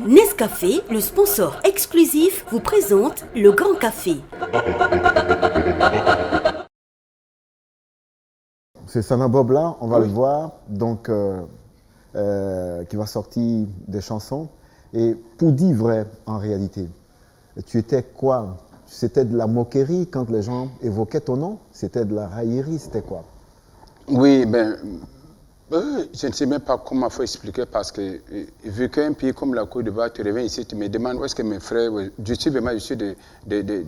Nescafé, le sponsor exclusif, vous présente le Grand Café. C'est Sana Bob là, on va le voir, donc qui va sortir des chansons. Et pour dire vrai, en réalité, tu étais quoi? C'était de la moquerie quand les gens évoquaient ton nom? C'était de la raillerie? C'était quoi? Oui, je ne sais même pas comment il faut expliquer parce que vu qu'un pays comme la Côte d'Ivoire, tu reviens ici, tu me demandes où est-ce que mes frères, je suis de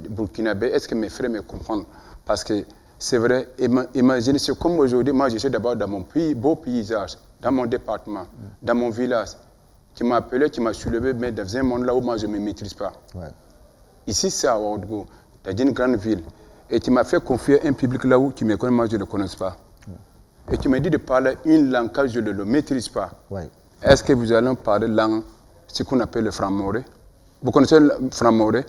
Burkinabé, est-ce que mes frères me comprennent? Parce que c'est vrai, imaginez, c'est comme aujourd'hui, moi je suis d'abord dans mon pays, beau paysage, dans mon département, dans mon village. Tu m'as appelé, tu m'as soulevé, mais dans un monde là où moi je ne me maîtrise pas. Ouais. Ici c'est à Ouagadougou, dans une grande ville. Et tu m'as fait confier un public là où tu me connais, moi je ne le connais pas. Et tu m'as dit de parler une langue que je ne le maîtrise pas. Ouais. Est-ce que vous allez parler langue, ce qu'on appelle le franc-mauré? Vous connaissez le franc-mauré?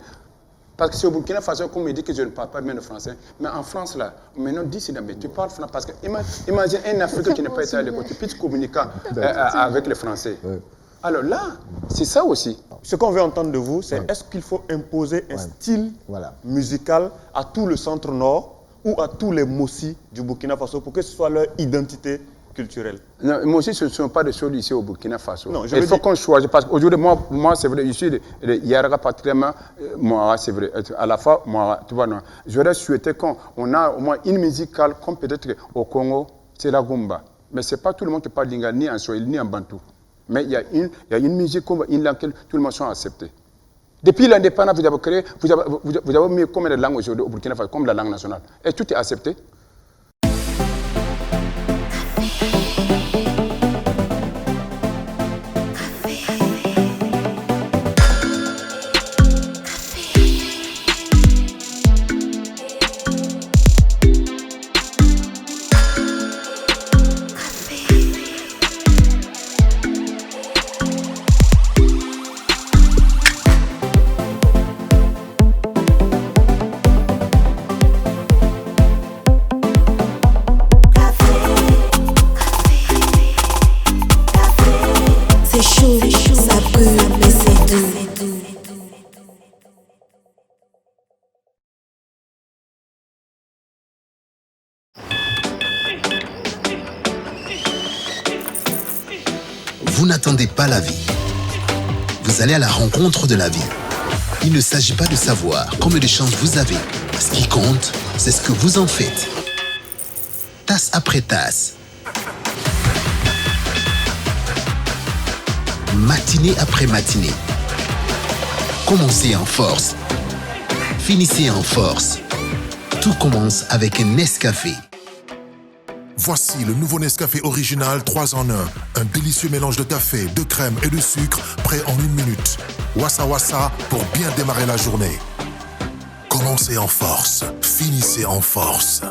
Parce que c'est au Burkina Faso qu'on me dit que je ne parle pas bien le français. Mais en France, là, maintenant, dis mais tu parles français. Parce que imagine un Africain qui n'est pas été à l'école, tu peux communiquer avec le français. Ouais. Alors là, c'est ça aussi. Ce qu'on veut entendre de vous, c'est est-ce qu'il faut imposer un style musical à tout le centre-nord ou à tous les Mossi du Burkina Faso pour que ce soit leur identité culturelle? Non, Mossi, ce ne sont pas des choses ici au Burkina Faso. Non, il faut qu'on choisisse. Parce qu'aujourd'hui, moi c'est vrai, je suis de Yaraga particulièrement, moi, c'est vrai. À la fois, moi, tu vois, non. J'aurais souhaité qu'on a au moins une musicale, comme peut-être au Congo, c'est la Gumba. Mais ce n'est pas tout le monde qui parle lingala, ni en Swahili, ni en Bantou. Mais il y a une musique, une langue que tout le monde soit accepté. Depuis l'indépendance, vous avez créé, vous avez mis combien de langues aujourd'hui au Burkina Faso, comme la langue nationale. Et tout est accepté. Vous n'attendez pas la vie. Vous allez à la rencontre de la vie. Il ne s'agit pas de savoir combien de chances vous avez. Ce qui compte, c'est ce que vous en faites. Tasse après tasse. Matinée après matinée. Commencez en force. Finissez en force. Tout commence avec un Nescafé. Voici le nouveau Nescafé original 3 en 1. Un délicieux mélange de café, de crème et de sucre, prêt en 1 minute. Wassa wassa pour bien démarrer la journée. Commencez en force, finissez en force.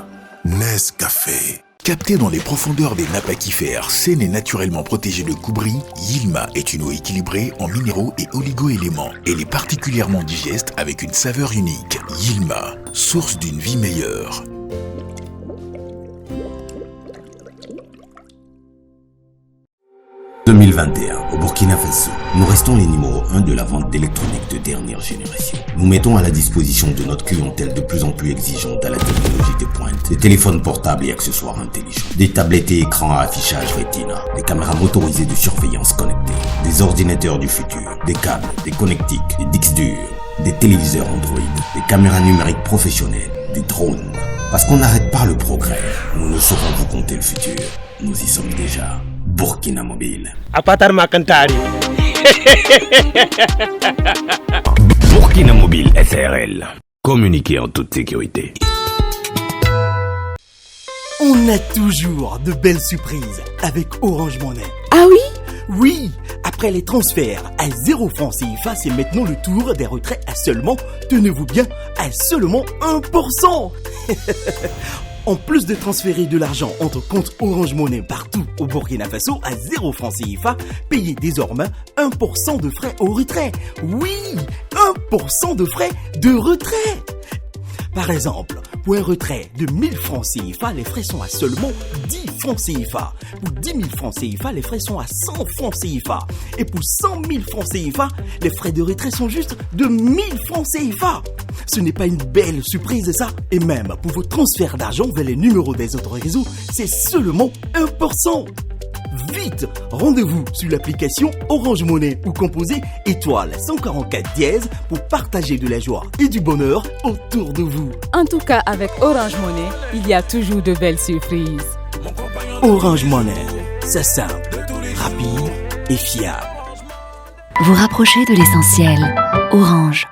Nescafé. Capté dans les profondeurs des nappes aquifères, saine et naturellement protégée de coubris, Yilma est une eau équilibrée en minéraux et oligo-éléments. Elle est particulièrement digeste avec une saveur unique. Yilma, source d'une vie meilleure. En 2021, au Burkina Faso, nous restons les numéros 1 de la vente d'électronique de dernière génération. Nous mettons à la disposition de notre clientèle de plus en plus exigeante à la technologie de pointe, des téléphones portables et accessoires intelligents, des tablettes et écrans à affichage Retina, des caméras motorisées de surveillance connectées, des ordinateurs du futur, des câbles, des connectiques, des disques durs, des téléviseurs Android, des caméras numériques professionnelles, des drones. Parce qu'on n'arrête pas le progrès, nous ne saurons vous compter le futur. Nous y sommes déjà. Burkina Mobile. Burkina Mobile SRL. Communiquer en toute sécurité. On a toujours de belles surprises avec Orange Money. Ah oui? Oui, après les transferts à 0 francs CFA, c'est maintenant le tour des retraits à seulement, tenez-vous bien, à seulement 1%. En plus de transférer de l'argent entre comptes Orange Money partout au Burkina Faso à 0 francs CFA, payez désormais 1% de frais au retrait. Oui, 1% de frais de retrait. Par exemple, Pour un retrait de 1000 francs CFA, les frais sont à seulement 10 francs CFA. Pour 10 000 francs CFA, les frais sont à 100 francs CFA. Et pour 100 000 francs CFA, les frais de retrait sont juste de 1000 francs CFA. Ce n'est pas une belle surprise ça? Et même pour vos transferts d'argent vers les numéros des autres réseaux, c'est seulement 1%. Vite, rendez-vous sur l'application Orange Money ou composez étoile 144 dièse pour partager de la joie et du bonheur autour de vous. En tout cas, avec Orange Money, il y a toujours de belles surprises. Orange Money, c'est simple, rapide et fiable. Vous rapprochez de l'essentiel. Orange.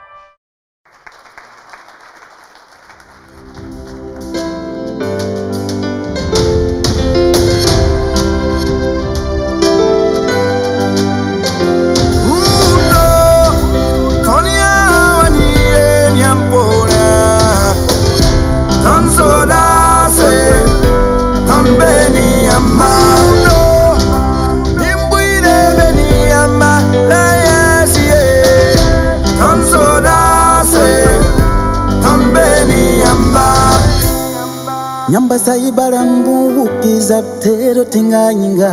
Nyamba saibarambu ukizabtero tinganyinga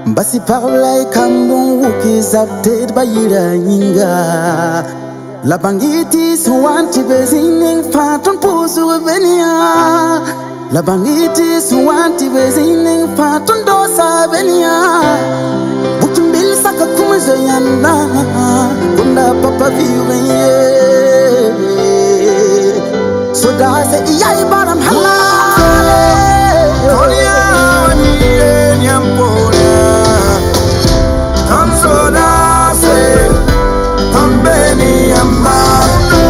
Mbasi parla ikambu ukizabter bayira nyinga Labangiti suwanti bezining faton pusu venia Labangiti suwanti bezining faton dosa venia Butumbil saka kumze yanda Kunda papa viwe So da se iyai baram halale Tonya wani nyampola Tam so da se Tam beni amado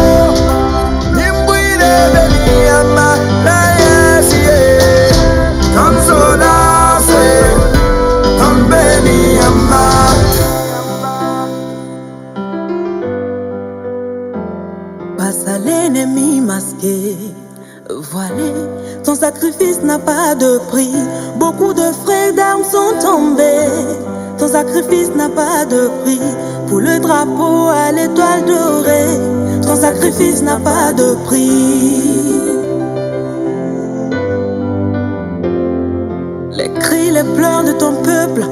Nimbuire beni amma La yesiye Tam so da se Tam beni amado Passe l'ennemi masqué, voilé, ton sacrifice n'a pas de prix. Beaucoup de frères d'armes sont tombés, ton sacrifice n'a pas de prix. Pour le drapeau à l'étoile dorée, ton sacrifice n'a pas de prix. Les cris, les pleurs de ton peuple,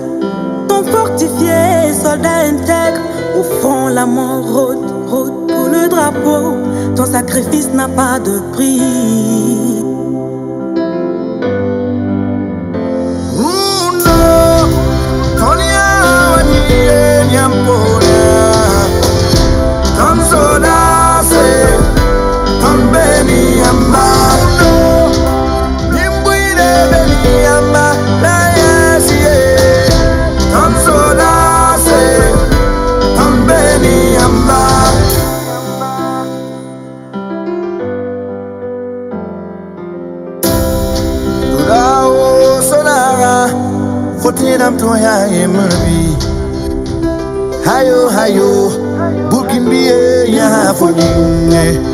ton fortifié, soldat intègre, au fond la mort rôde. Pour le drapeau, ton sacrifice n'a pas de prix. Fotinam to ya emerbi Hayo hayo Bukin biye ya fonine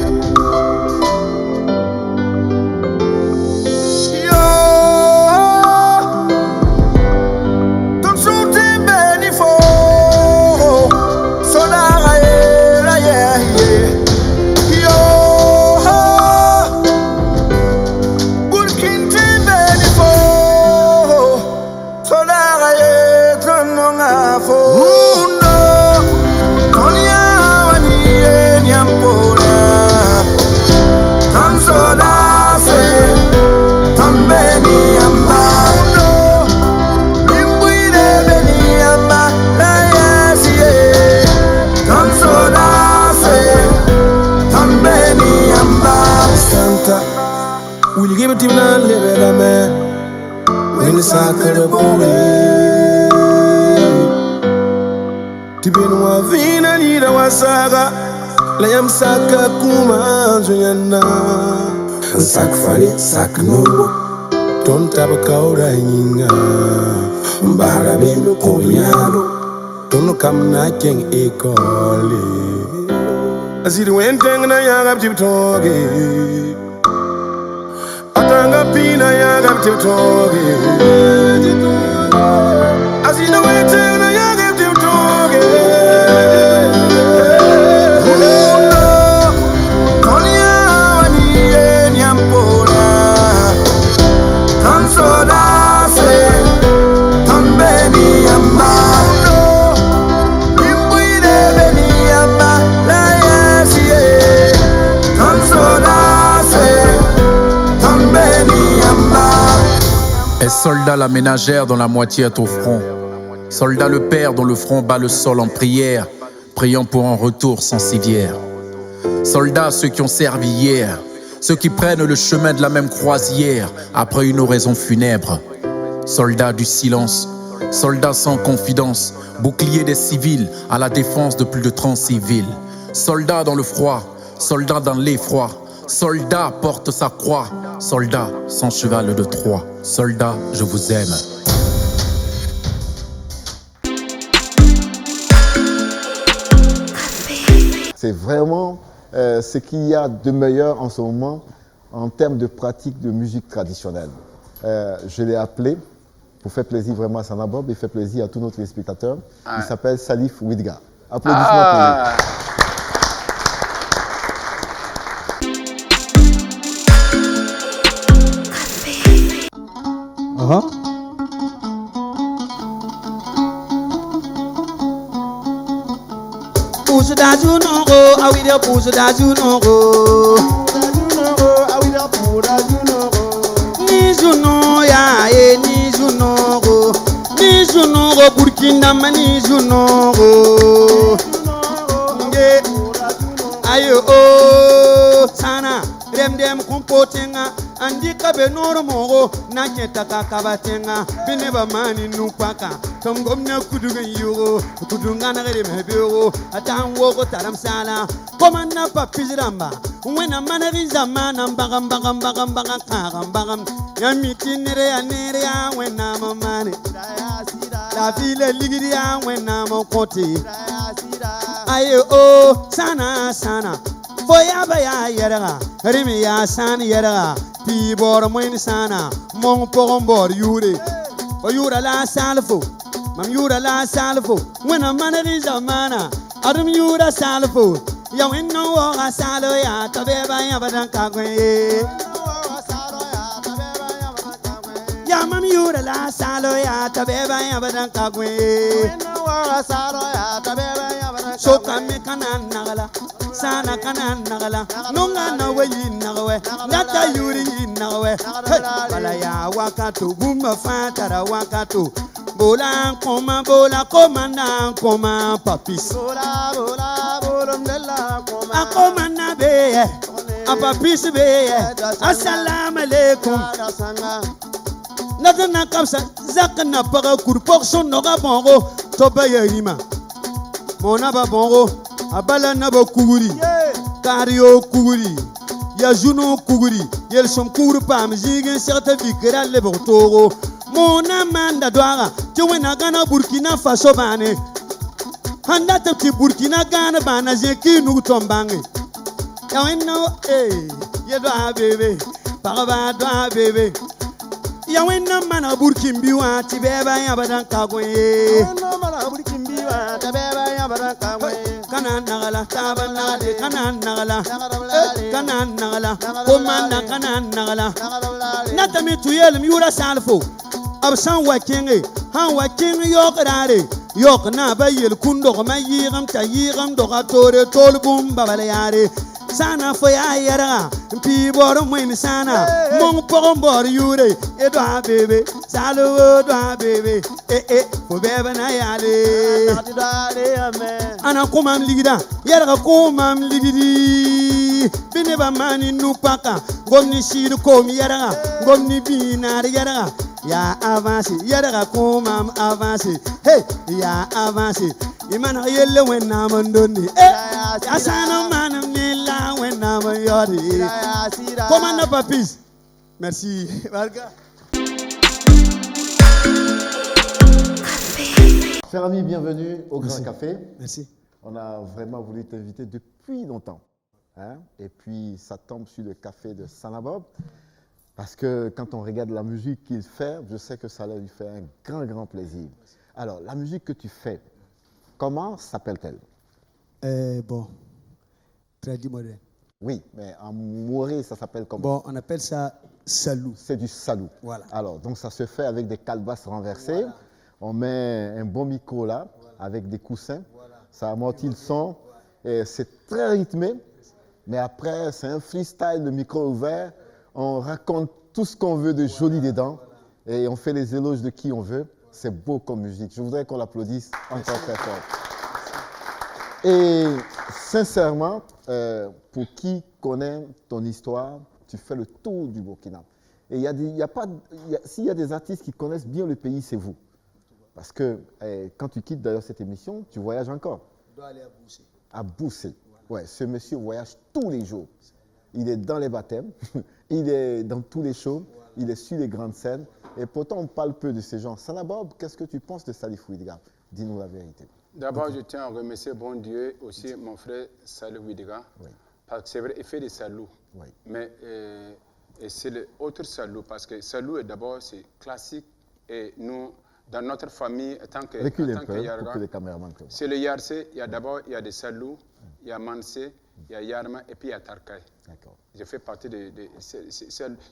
Will you give it to me now, live it, man? When the soccer of Tibin wa vina ni da wasaga La yam saka kuma zuyana Sak fali, sak nobo Ton tabaka ora nyinga Mbara bimbo konyado Tono kam na keng ekole Asiri wenteng na yagab jibtoge Atanga pina yagab jibtoge Asiri wenteng na yagab jibtoge Konya wani Soldat la ménagère dont la moitié est au front. Soldat le père dont le front bat le sol en prière, priant pour un retour sans civière. Soldats ceux qui ont servi hier, ceux qui prennent le chemin de la même croisière après une oraison funèbre. Soldats du silence, soldats sans confidence, bouclier des civils à la défense de plus de 36 villes. Soldats dans le froid, soldats dans l'effroi, soldat porte sa croix, soldat sans cheval de Troie. Soldat, je vous aime. C'est vraiment ce qu'il y a de meilleur en ce moment en termes de pratique de musique traditionnelle. Je l'ai appelé, pour faire plaisir vraiment à Sanabob et faire plaisir à tous nos téléspectateurs. Il s'appelle Salif Ouidga. Applaudissements pour lui. Puso da junongo, awida puso da junongo. Awida puso da junongo. Ni juno ya ni junongo. Ni junongo Burkina mani junongo. Nge ayo o sana dem kompotenga andika be normogo na nyeta kakabatenga bineba mani nupaka tongomna kuduga yugo kudunga na gere mebego atan wogo taram sala komanda papiziramba wena manari zamana bagam kagam ya mitinere ya nere ya wena mamane la file ligiri ya wena mokoti ayo o sana Boyaba ya yeraga, rimi ya san yeraga, pi bor moin sana, mong pogom bor yure. O yura la salfo, mam yura la salfo, wena manari zamana, arum yura salfo, ya wenno wa salo ya tabeba ya badan kagwe. Ya mam yura la salo ya tabeba ya badan kagwe. Wenno wa salo ya tabeba ya badan kagwe. So kame kanan nagala. Sana kanan nagala nunga na wayi nagawe data yuri nagawe bala ya wakato bumba fatara wakato bola koma na koma papis bola ndela koma akoma na be a papis be assalamu alaikum nadana kamsa zakana paga kurpok son noga bongo to bayarima mona ba bongo abala nabo kuguri kario kuguri ya juno kuguri yel som kuguri pam jigen certa fikra le bortogo mona manda doara ti wena gana Burkina Faso bane handa ti Burkina gana bana je ki nu tombange ya wenno ye do bebe paraba do bebe ya wenna mana Burkimbi wa ti beba ya badan kagwe wenna mana Burkimbi wa ti beba ya badan kagwe kanan nagala tabana de kanan nagala kanan nagala komanda kanan nagala natami tuyel miura salfo absan wakenge han wakenge yokrare yok na bayel kundo ma yigam ta yigam do gatore tolbum babale yare sana fo ya yara pi bor moin sana mong pogom bor yure e do bebe salo do bebe fo bebe na yale ana komam ligida yara komam ligidi bineba mani nupaka gomni shir kom yara gomni binar yara ya avance yara komam avance ya avance imana yelle wenna mandoni asana manam nilla wenna mayori commande papis merci Barka. Cher ami, bienvenue au Grand Café. Merci. On a vraiment voulu t'inviter depuis longtemps. Et puis ça tombe sur le café de Sanabob. Parce que quand on regarde la musique qu'il fait, je sais que ça lui fait un grand plaisir. Alors, la musique que tu fais, comment s'appelle-t-elle? Bon, traduit moderne. Oui, mais en mouré, ça s'appelle comment? Bon, on appelle ça salou. C'est du salou. Voilà. Alors, donc ça se fait avec des calebasses renversées. Voilà. On met un bon micro là, avec des coussins. Voilà. Ça amortit le son. Et c'est très rythmé. Mais après, c'est un freestyle, le micro ouvert. On raconte tout ce qu'on veut de joli dedans. et on fait les éloges de qui on veut. C'est beau comme musique. Je voudrais qu'on l'applaudisse encore très fort. Et sincèrement, pour qui connaît ton histoire, tu fais le tour du Burkina. Et s'il y a des artistes qui connaissent bien le pays, c'est vous. Parce que quand tu quittes d'ailleurs cette émission, tu voyages encore. Je dois aller à Boussé. À Boussé. Ouais, ce monsieur voyage tous les jours. Il est dans les baptêmes, il est dans tous les shows, il est sur les grandes scènes. Et pourtant, on parle peu de ces gens. Sanabob, qu'est-ce que tu penses de Salif Ouidiga? Dis-nous la vérité. D'abord, je tiens à remercier bon Dieu aussi mon frère Salif Ouidiga. Oui. Parce que c'est vrai, il fait des saluts. Oui. Mais c'est l'autre salut, parce que salut, d'abord, c'est classique. Et nous, dans notre famille, en tant que Yarga, c'est le Yarse. Il y a des saluts, il y a Mansé, il y a Yarma et puis il y a Tarkay. Je fais partie de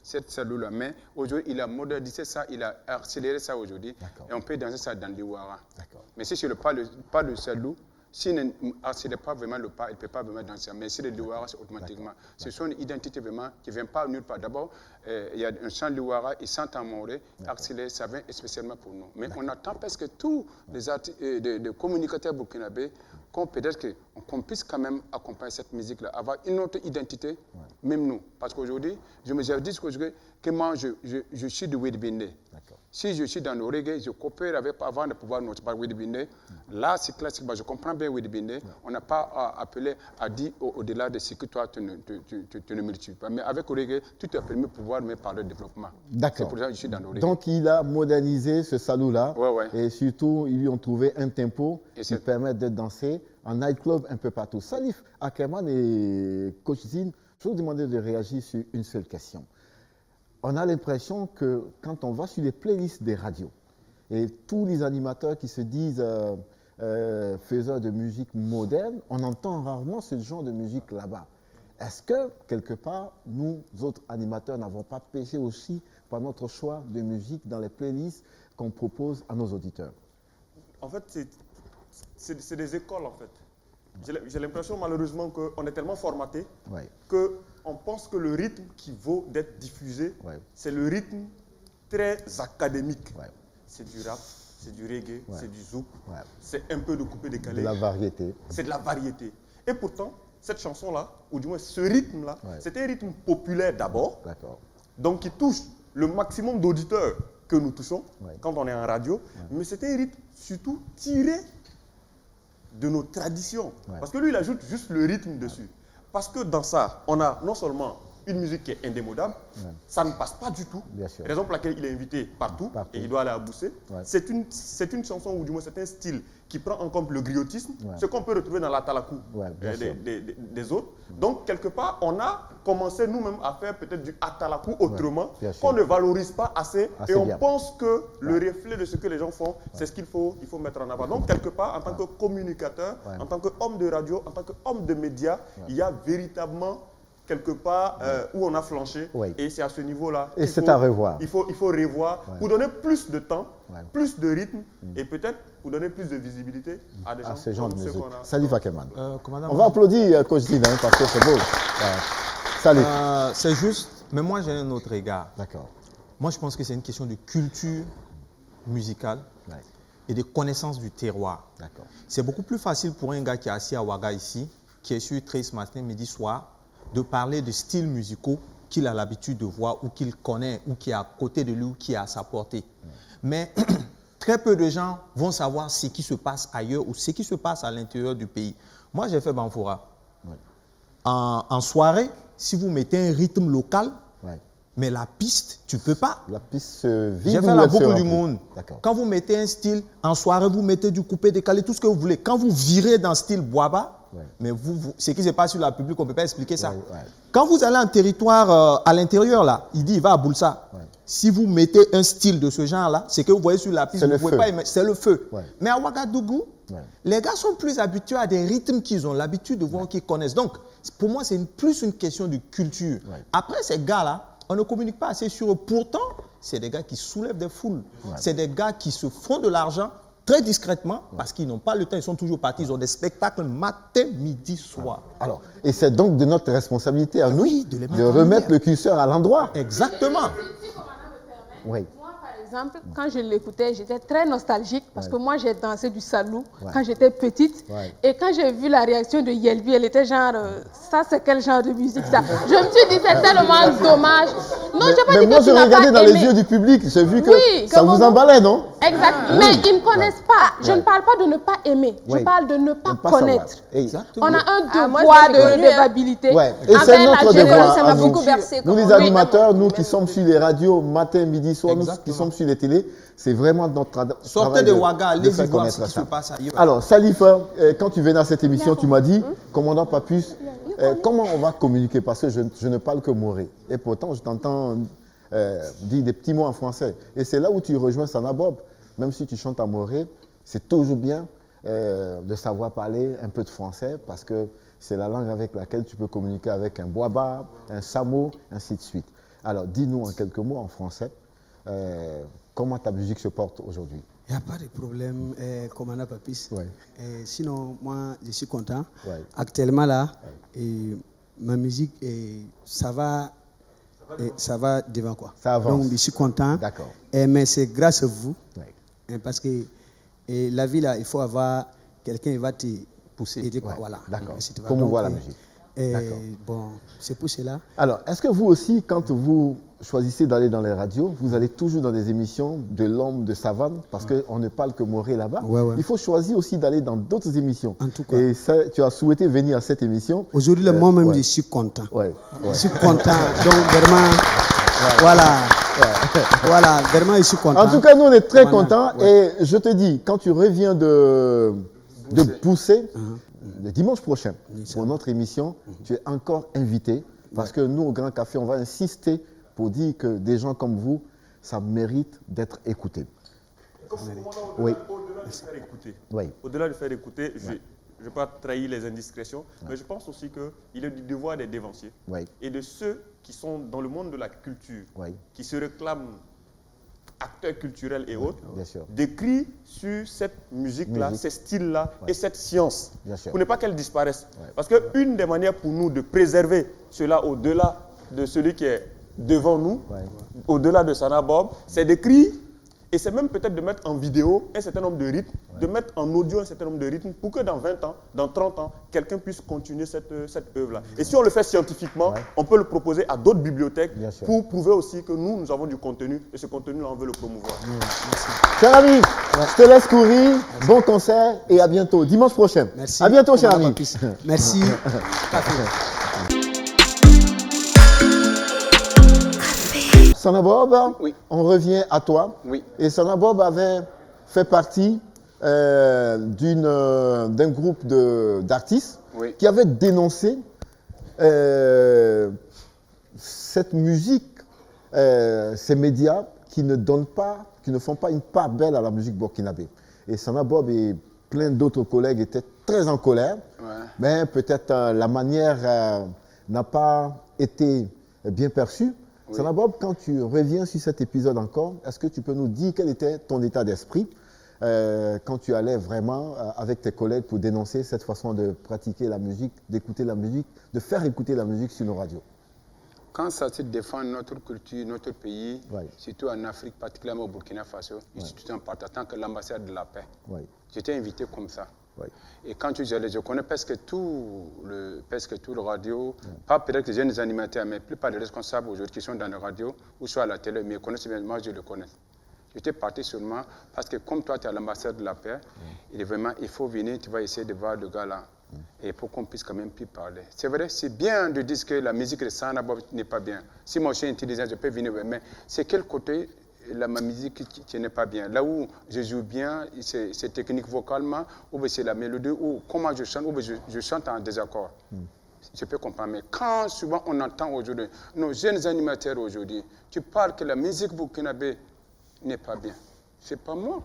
cette salut-là. Mais aujourd'hui, il a modernisé ça, il a accéléré ça aujourd'hui. Et on peut danser ça dans l'Iwara. Mais si je ne parle pas le salut, s'il n'accélère pas vraiment le pas, il ne peut pas vraiment danser. Mais si le Liwara, c'est automatiquement. Ce sont une identité vraiment qui ne vient pas nulle part. D'abord, il y a un chant Liwara, ils sentent en Moré, accéléré, ça vient spécialement pour nous. Mais on attend parce que tous les communicateurs burkinabés, peut-être qu'on puisse quand même accompagner cette musique-là, avoir une autre identité, même nous. Parce qu'aujourd'hui, je me dis que moi, je suis de Wedibinde. Si je suis dans le reggae, je coopère avec, avant de pouvoir nous parler de Wedibinde. Là, c'est classique, je comprends bien Wedibinde. On n'a pas appelé à dire au-delà de ce que toi, tu ne multiplies pas. Mais avec le reggae, tout est permis de pouvoir me parler de développement. D'accord. C'est pour ça que je suis dans le reggae. Donc, il a modernisé ce salut-là. Et surtout, ils lui ont trouvé un tempo qui permet de danser en nightclub un peu partout. Salif Akerman et Coach Zine, je vais vous demander de réagir sur une seule question. On a l'impression que quand on va sur les playlists des radios, et tous les animateurs qui se disent faiseurs de musique moderne, on entend rarement ce genre de musique là-bas. Est-ce que, quelque part, nous autres animateurs n'avons pas péché aussi par notre choix de musique dans les playlists qu'on propose à nos auditeurs? En fait, c'est des écoles, en fait. J'ai l'impression, malheureusement, qu'on est tellement formaté qu'on pense que le rythme qui vaut d'être diffusé, c'est le rythme très académique. C'est du rap, c'est du reggae, c'est du zouk, c'est un peu de coupé-décalé. De la variété. C'est de la variété. Et pourtant, cette chanson-là, ou du moins ce rythme-là, c'est un rythme populaire d'abord, donc qui touche le maximum d'auditeurs que nous touchons quand on est en radio, mais c'est un rythme surtout tiré de nos traditions. Parce que lui, il ajoute juste le rythme dessus. Parce que dans ça, on a non seulement une musique qui est indémodable, ça ne passe pas du tout. Raison pour laquelle il est invité partout. Et il doit aller à Boussé. C'est une chanson, ou du moins c'est un style qui prend en compte le griotisme, ce qu'on peut retrouver dans la talakou des autres. Donc, quelque part, on a commencé nous-mêmes à faire peut-être du atalakou autrement, qu'on ne valorise pas assez et on pense que le reflet de ce que les gens font, c'est ce qu'il faut mettre en avant. Donc, quelque part, en tant que communicateur, en tant qu'homme de radio, en tant qu'homme de médias, il y a véritablement quelque part où on a flanché, et c'est à ce niveau-là qu'il faut, à revoir. Il faut revoir pour donner plus de temps, plus de rythme, et peut-être pour donner plus de visibilité à des gens ces genres de musique. qu'on a. Salif Akerman. On va applaudir Coach Zine parce que c'est beau. Salif. C'est juste, mais moi j'ai un autre égard. D'accord. Moi je pense que c'est une question de culture musicale et de connaissance du terroir. D'accord. C'est beaucoup plus facile pour un gars qui est assis à Ouaga ici, qui est sur Trace matin, midi, soir, de parler de styles musicaux qu'il a l'habitude de voir ou qu'il connaît ou qui est à côté de lui ou qui est à sa portée. Mais très peu de gens vont savoir ce qui se passe ailleurs ou ce qui se passe à l'intérieur du pays. Moi, j'ai fait Banfoura. En soirée, si vous mettez un rythme local, mais la piste, tu ne peux pas. La piste se vide. J'ai fait la boucle du monde. Quand vous mettez un style, en soirée, vous mettez du coupé, décalé, tout ce que vous voulez. Quand vous virez dans le style Boaba, mais ce qui se passe sur la public, on ne peut pas expliquer ça. Quand vous allez en territoire à l'intérieur, là, il dit il va à Boulsa. Si vous mettez un style de ce genre-là, c'est que vous voyez sur la piste, vous ne pouvez pas aimer. C'est le feu. Mais à Ouagadougou, les gars sont plus habitués à des rythmes qu'ils ont l'habitude de voir, qu'ils connaissent. Donc, pour moi, c'est plus une question de culture. Après, ces gars-là, on ne communique pas assez sur eux. Pourtant, c'est des gars qui soulèvent des foules. C'est des gars qui se font de l'argent très discrètement parce qu'ils n'ont pas le temps. Ils sont toujours partis. Ils ont des spectacles matin, midi, soir. Alors, et c'est donc de notre responsabilité à nous de remettre le curseur à l'endroit. Exactement. Oui. Moi, par exemple, quand je l'écoutais, j'étais très nostalgique parce que moi, j'ai dansé du salou quand j'étais petite. Et quand j'ai vu la réaction de Yelbi, elle était genre, ça, c'est quel genre de musique ça? Je me suis dit, c'est tellement dommage. Non, j'ai pas dit que tu n'as pas aimé. Mais moi, je regardais dans les yeux du public, j'ai vu que ça vous emballait, non? Exact. Mais ils ne connaissent pas. Je ne parle pas de ne pas aimer. Je parle de ne pas connaître. On a un devoir de redevabilité. Et c'est notre devoir. Nous, les animateurs, nous qui sommes sur les radios, matin, midi, soir, nous qui sommes sur les télés, c'est vraiment notre travail. Sortez de Ouaga, allez-y voir ce qui se passe ailleurs. Alors, Salif, quand tu venais à cette émission, tu m'as dit, commandant Papus, comment on va communiquer? Parce que je ne parle que Moré. Et pourtant, je t'entends dire des petits mots en français. Et c'est là où tu rejoins Sana Bob. Même si tu chantes à Moré, c'est toujours bien de savoir parler un peu de français parce que c'est la langue avec laquelle tu peux communiquer avec un Boaba, un Samo, ainsi de suite. Alors, dis-nous en quelques mots en français, comment ta musique se porte aujourd'hui? Il n'y a pas de problème, commandant Papis. Sinon, moi, je suis content. Actuellement, là, ma musique, ça va devant quoi. Ça avance. Donc, je suis content. D'accord. Mais c'est grâce à vous. Parce que la vie, là, il faut avoir quelqu'un qui va te pousser. Voilà. D'accord. Promouvoir la musique. Bon, c'est pour cela. Alors, est-ce que vous aussi, quand vous choisissez d'aller dans les radios, vous allez toujours dans des émissions de l'homme de savane, parce qu'on ne parle que Moré là-bas. Il faut choisir aussi d'aller dans d'autres émissions. En tout cas. Et ça, tu as souhaité venir à cette émission. Aujourd'hui, moi-même, je suis content. Je suis content. Donc, vraiment, voilà. Voilà, vraiment, je suis content. En tout cas, nous, on est très contents. Et je te dis, quand tu reviens de pousser, le dimanche prochain, pour notre émission, tu es encore invité. Parce que nous, au Grand Café, on va insister pour dire que des gens comme vous, ça mérite d'être écouté. Au-delà de faire écouter, je ne vais pas trahir les indiscrétions, mais je pense aussi qu'il est du devoir des dévanciers et de ceux qui sont dans le monde de la culture, qui se réclament acteurs culturels et autres, d'écrire sur cette musique-là, ces styles-là et cette science, pour ne pas qu'elle disparaisse. Parce qu'une des manières pour nous de préserver cela au-delà de celui qui est devant nous, au-delà de Sana Bob, c'est d'écrire, et c'est même peut-être de mettre en vidéo un certain nombre de rythmes, de mettre en audio un certain nombre de rythmes, pour que dans 20 ans, dans 30 ans, quelqu'un puisse continuer cette œuvre-là. Et si on le fait scientifiquement, on peut le proposer à d'autres bibliothèques pour prouver aussi que nous avons du contenu, et ce contenu-là, on veut le promouvoir. Cher ami, je te laisse courir, bon concert, et à bientôt, dimanche prochain. Merci. À bientôt, cher ami. Merci. Sana Bob, on revient à toi. Et Sana Bob avait fait partie d'un groupe d'artistes qui avait dénoncé cette musique, ces médias qui ne font pas une part belle à la musique burkinabé. Et Sana Bob et plein d'autres collègues étaient très en colère, mais peut-être la manière n'a pas été bien perçue. Sana Bob, quand tu reviens sur cet épisode encore, est-ce que tu peux nous dire quel était ton état d'esprit quand tu allais vraiment avec tes collègues pour dénoncer cette façon de pratiquer la musique, d'écouter la musique, de faire écouter la musique sur nos radios? Quand ça se défend notre culture, notre pays, surtout en Afrique, particulièrement au Burkina Faso, je suis tout en partant que l'ambassade de la paix. J'étais invité comme ça. Et quand tu allais, je connais presque tout le radio, pas peut-être les jeunes animateurs, mais la plupart des responsables aujourd'hui qui sont dans la radio ou soit à la télé, mais ils connaissent bien, moi je le connais. J'étais parti seulement parce que comme toi tu es à l'ambassade de la paix, il faut venir, tu vas essayer de voir le gars là, et pour qu'on puisse quand même plus parler. C'est vrai, c'est bien de dire que la musique de Sana Bob n'est pas bien. Si moi je suis intelligent, je peux venir, mais c'est quel côté ma musique qui n'est pas bien. Là où je joue bien, c'est technique vocalement, ou c'est la mélodie, ou comment je chante, ou je chante en désaccord. Je peux comprendre. Mais quand souvent on entend aujourd'hui, nos jeunes animateurs aujourd'hui, tu parles que la musique burkinabé n'est pas bien. C'est pas moi.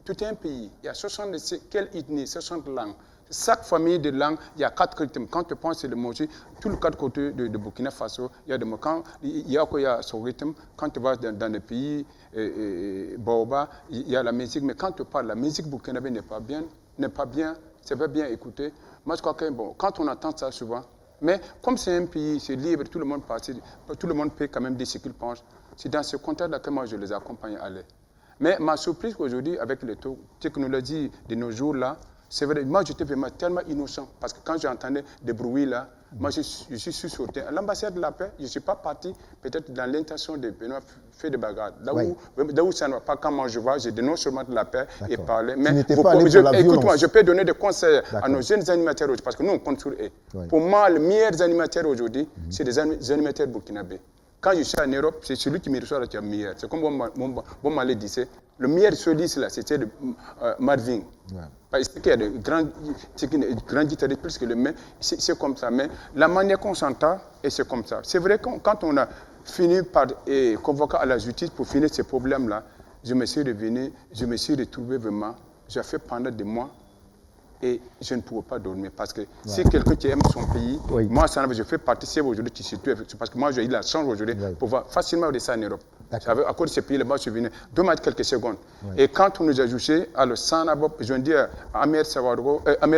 Tout un pays. Il y a 60 quelle ethnie, 60 langues. Chaque famille de langues, il y a 4 rythmes. Quand tu penses c'est le Moji, tous les 4 côtés de Burkina Faso, il y a des mots. Quand il y a son rythme, quand tu vas dans le pays Baoba, il y a la musique. Mais quand tu parles, la musique burkinabé n'est pas bien, c'est pas bien écouté. Moi, je crois que quand on entend ça souvent, mais comme c'est un pays, c'est libre, tout le monde passe, tout le monde peut quand même dire ce qu'il pense. C'est dans ce contexte-là que moi, je les accompagne à aller. Mais ma surprise aujourd'hui, avec les technologies de nos jours, là, c'est vrai, moi, j'étais vraiment tellement innocent. Parce que quand j'entendais des bruits, là, moi, je suis sauté. À l'ambassade de la paix, je ne suis pas parti, peut-être dans l'intention de faire des bagarres. Là où ça ne va pas, quand moi je vois, je dénonce seulement de la paix et parler. Mais écoute-moi, je peux donner des conseils à nos jeunes animateurs aujourd'hui, parce que nous, on compte sur eux. Pour moi, les meilleurs animateurs aujourd'hui, c'est des animateurs burkinabés. Quand je suis en Europe, c'est celui qui me reçoit qui est le meilleur. C'est comme Bon Malé disait, le meilleur soliste, là, c'était Marvin. Parce qu'il y a de grands guitaristes plus que le mien, c'est comme ça. Mais la manière qu'on s'entend, et c'est comme ça. C'est vrai que quand on a fini par convoquer à la justice pour finir ces problèmes-là, je me suis revenu, je me suis retrouvé vraiment, j'ai fait pendant des mois, et je ne pouvais pas dormir parce que si quelqu'un qui aime son pays, moi, je fais partie aujourd'hui qui se situe parce que moi, j'ai eu la chance aujourd'hui de pouvoir facilement descendre en Europe. À cause de ces pays-là, je suis venu 2 mois quelques secondes. Et quand on nous a jugé, alors Sanabop, je veux dire, Amer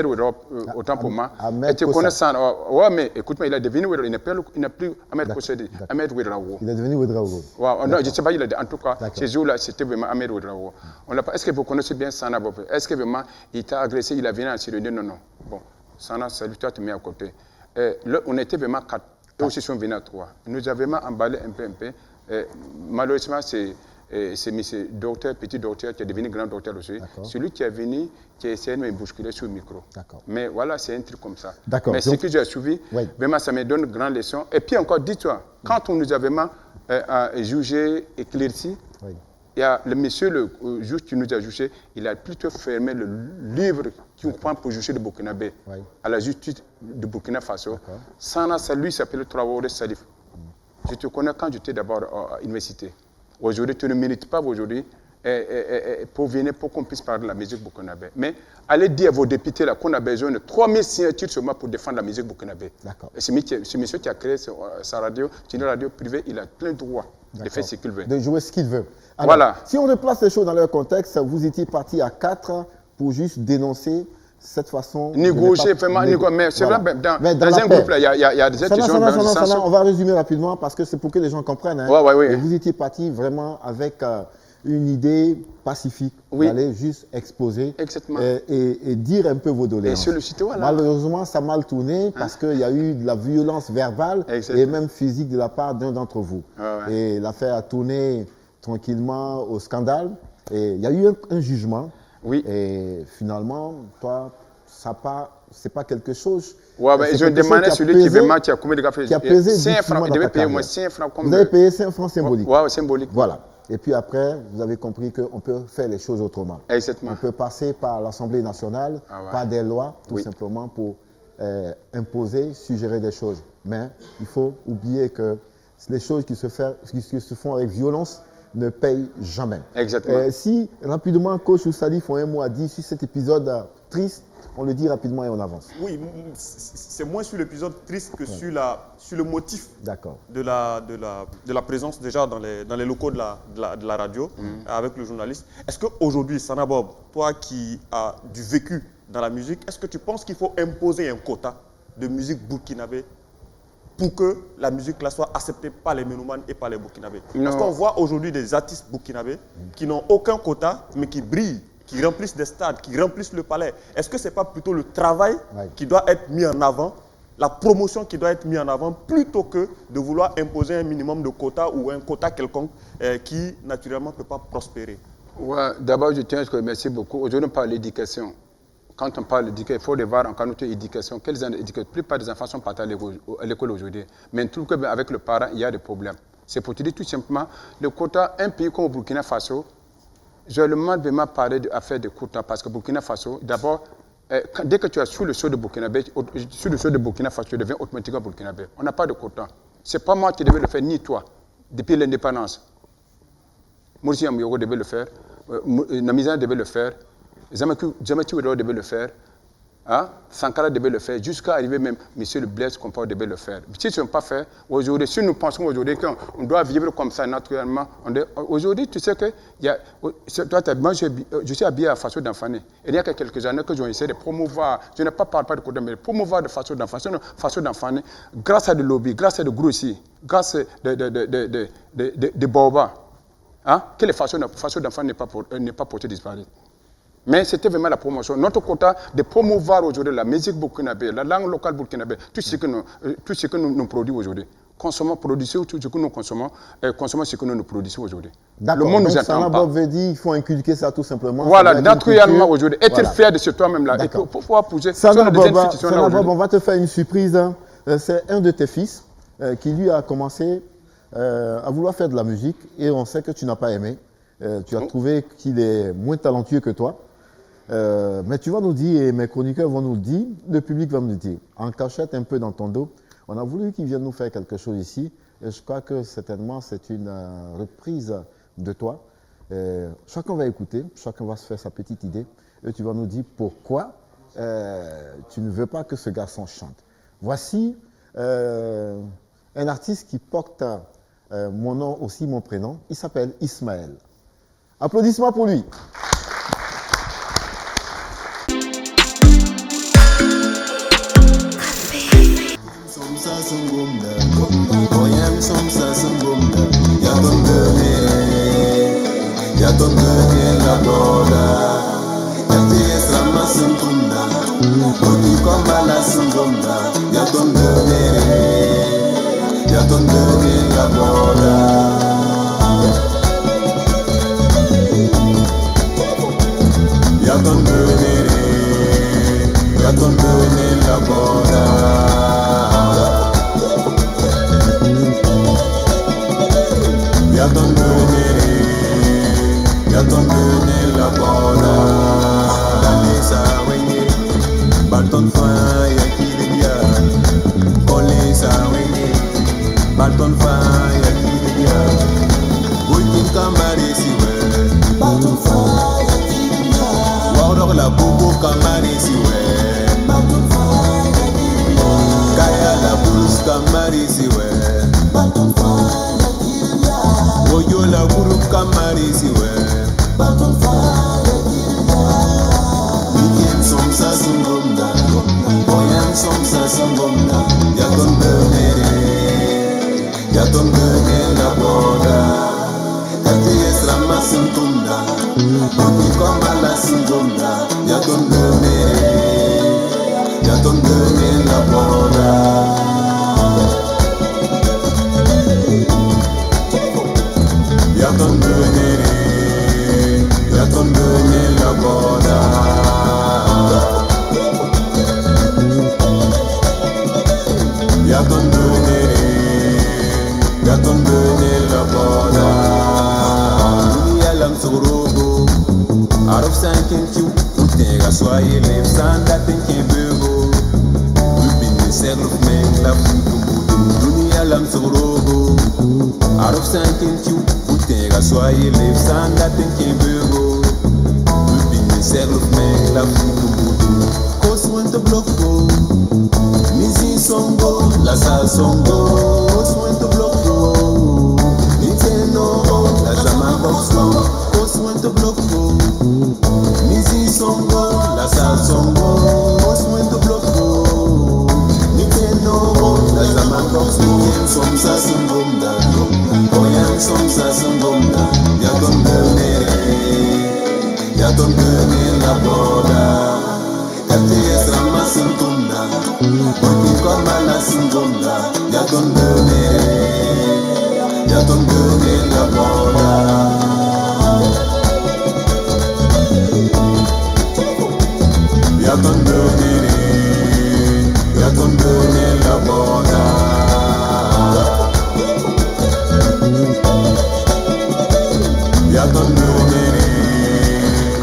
Europe, autant pour moi, et tu connais Sanabop. Ouais, mais écoute-moi, il est devenu Ouedraogo, il n'a plus Amer Kossedi, Amer Ouedraogo. Il est devenu Ouedraogo. Non, je ne sais pas, il a dit, en tout cas, ces jours-là, c'était vraiment Amer Ouedraogo. Est-ce que vous connaissez bien Sanabop? Est-ce que vraiment, il t'a agressé, il a venu en Syrie? Non. Bon, Sana, salut, toi, tu mets à côté. Là, on était vraiment 4. Eux aussi sont venus à 3. Nous avons emballé un peu. Malheureusement, c'est monsieur docteur, petit docteur, qui est devenu grand docteur aussi. Celui qui est venu, qui a essayé de me bousculer sur le micro. Mais voilà, c'est un truc comme ça. Mais ce que j'ai suivi, vraiment, ça me donne une grande leçon. Et puis encore, dis-toi, quand on nous a vraiment jugé, éclairci, il y a le monsieur, le juge qui nous a jugé, il a plutôt fermé le livre qu'on prend pour juger le Burkinabé à la justice de Burkina Faso. Sana, lui s'appelle Traoré Salif. Je te connais quand j'étais d'abord à l'université. Aujourd'hui, tu ne mérites pas aujourd'hui pour venir, pour qu'on puisse parler de la musique burkinabé. Mais allez dire à vos députés là qu'on a besoin de 3000 signatures seulement pour défendre la musique burkinabé. Et ce monsieur qui a créé sa radio, c'est une radio privée, il a plein de droits de faire ce qu'il veut. De jouer ce qu'il veut. Alors, voilà. Si on replace les choses dans leur contexte, vous étiez parti à 4 pour juste dénoncer cette façon. Négocier, vraiment, mais c'est vrai, dans un groupe, il y a des institutions. On va résumer rapidement parce que c'est pour que les gens comprennent. Et vous étiez parti vraiment avec une idée pacifique d'aller juste exposer et dire un peu vos doléances. Malheureusement, ça a mal tourné parce qu'il y a eu de la violence verbale et même physique de la part d'un d'entre vous. Et l'affaire a tourné tranquillement au scandale. Et il y a eu un jugement. Et finalement, toi, c'est pas quelque chose. Je demandais celui qui veut match, qui a pesé 5 francs. Il devait payer moins 5 francs. Vous avez payé 5 francs symboliques. Symbolique. Voilà. Et puis après, vous avez compris qu'on peut faire les choses autrement. Exactement. On peut passer par l'Assemblée nationale, par des lois, tout simplement pour imposer, suggérer des choses. Mais il faut oublier que les choses qui se font avec violence ne payent jamais. Exactement. Si rapidement, Coach ou Salif font un mot à dire sur cet épisode triste, on le dit rapidement et on avance. Oui, c'est moins sur l'épisode triste que sur le motif de la présence déjà dans les locaux de la radio avec le journaliste. Est-ce qu'aujourd'hui, Sanabob, toi qui as du vécu dans la musique, est-ce que tu penses qu'il faut imposer un quota de musique burkinabé pour que la musique là soit acceptée par les mélomanes et par les burkinabés? Parce qu'on voit aujourd'hui des artistes burkinabés qui n'ont aucun quota, mais qui brillent, qui remplissent des stades, qui remplissent le palais. Est-ce que ce n'est pas plutôt le travail qui doit être mis en avant, la promotion qui doit être mise en avant, plutôt que de vouloir imposer un minimum de quota ou un quota quelconque qui, naturellement, ne peut pas prospérer? D'abord, je tiens à remercier beaucoup. Aujourd'hui, on parle d'éducation. Quand on parle d'éducation, il faut voir en qualité d'éducation. La plupart des enfants sont partis à l'école aujourd'hui. Mais je trouve qu'avec le parent, il y a des problèmes. C'est pour te dire tout simplement, le quota, un pays comme le Burkina Faso, je demande vraiment parler d'affaires de quota parce que Burkina Faso, d'abord, dès que tu es sous le sol de Burkina Faso, tu deviens automatiquement burkinabé. On n'a pas de quota. Ce n'est pas moi qui devais le faire, ni toi, depuis l'indépendance. Morsi Amyoro devait le faire, Namizan devait le faire, Jamati Ouedraogo devait le faire, Hein? Sankara devait le faire, jusqu'à arriver même, M. le Blaise Compaoré devait le faire. Si ce n'est pas fait, aujourd'hui, si nous pensons aujourd'hui qu'on doit vivre comme ça naturellement, aujourd'hui, tu sais que, toi, moi, je suis habillé à façon d'enfaner. Il y a quelques années que j'ai essayé de promouvoir, je n'ai pas parlé de côté, mais promouvoir de façon d'enfaner, grâce à des lobbies, grâce à des grossiers, grâce à des baobas, hein, que les façons d'enfants n'est pas portée disparaître. Mais c'était vraiment la promotion. Notre quota de promouvoir aujourd'hui la musique burkinabé, la langue locale burkinabé, tout ce que nous produisons aujourd'hui. Consommons, produisons tout ce que nous consommons, consommons ce que nous produisons aujourd'hui. Le monde nous attend pas. Veut dire qu'il faut inculquer ça tout simplement. Voilà, naturellement aujourd'hui. Être fier de ce toi-même là. Et pour pouvoir pousser sur les institutions là aujourd'hui. On va te faire une surprise. C'est un de tes fils qui lui a commencé à vouloir faire de la musique et on sait que tu n'as pas aimé. Tu as trouvé qu'il est moins talentueux que toi. Mais tu vas nous dire, et mes chroniqueurs vont nous le dire, le public va nous le dire, en cachette un peu dans ton dos, on a voulu qu'il vienne nous faire quelque chose ici, et je crois que certainement c'est une reprise de toi. Chacun va écouter, chacun va se faire sa petite idée, et tu vas nous dire pourquoi tu ne veux pas que ce garçon chante. Voici un artiste qui porte mon nom aussi, mon prénom, il s'appelle Ismaël. Applaudissements pour lui.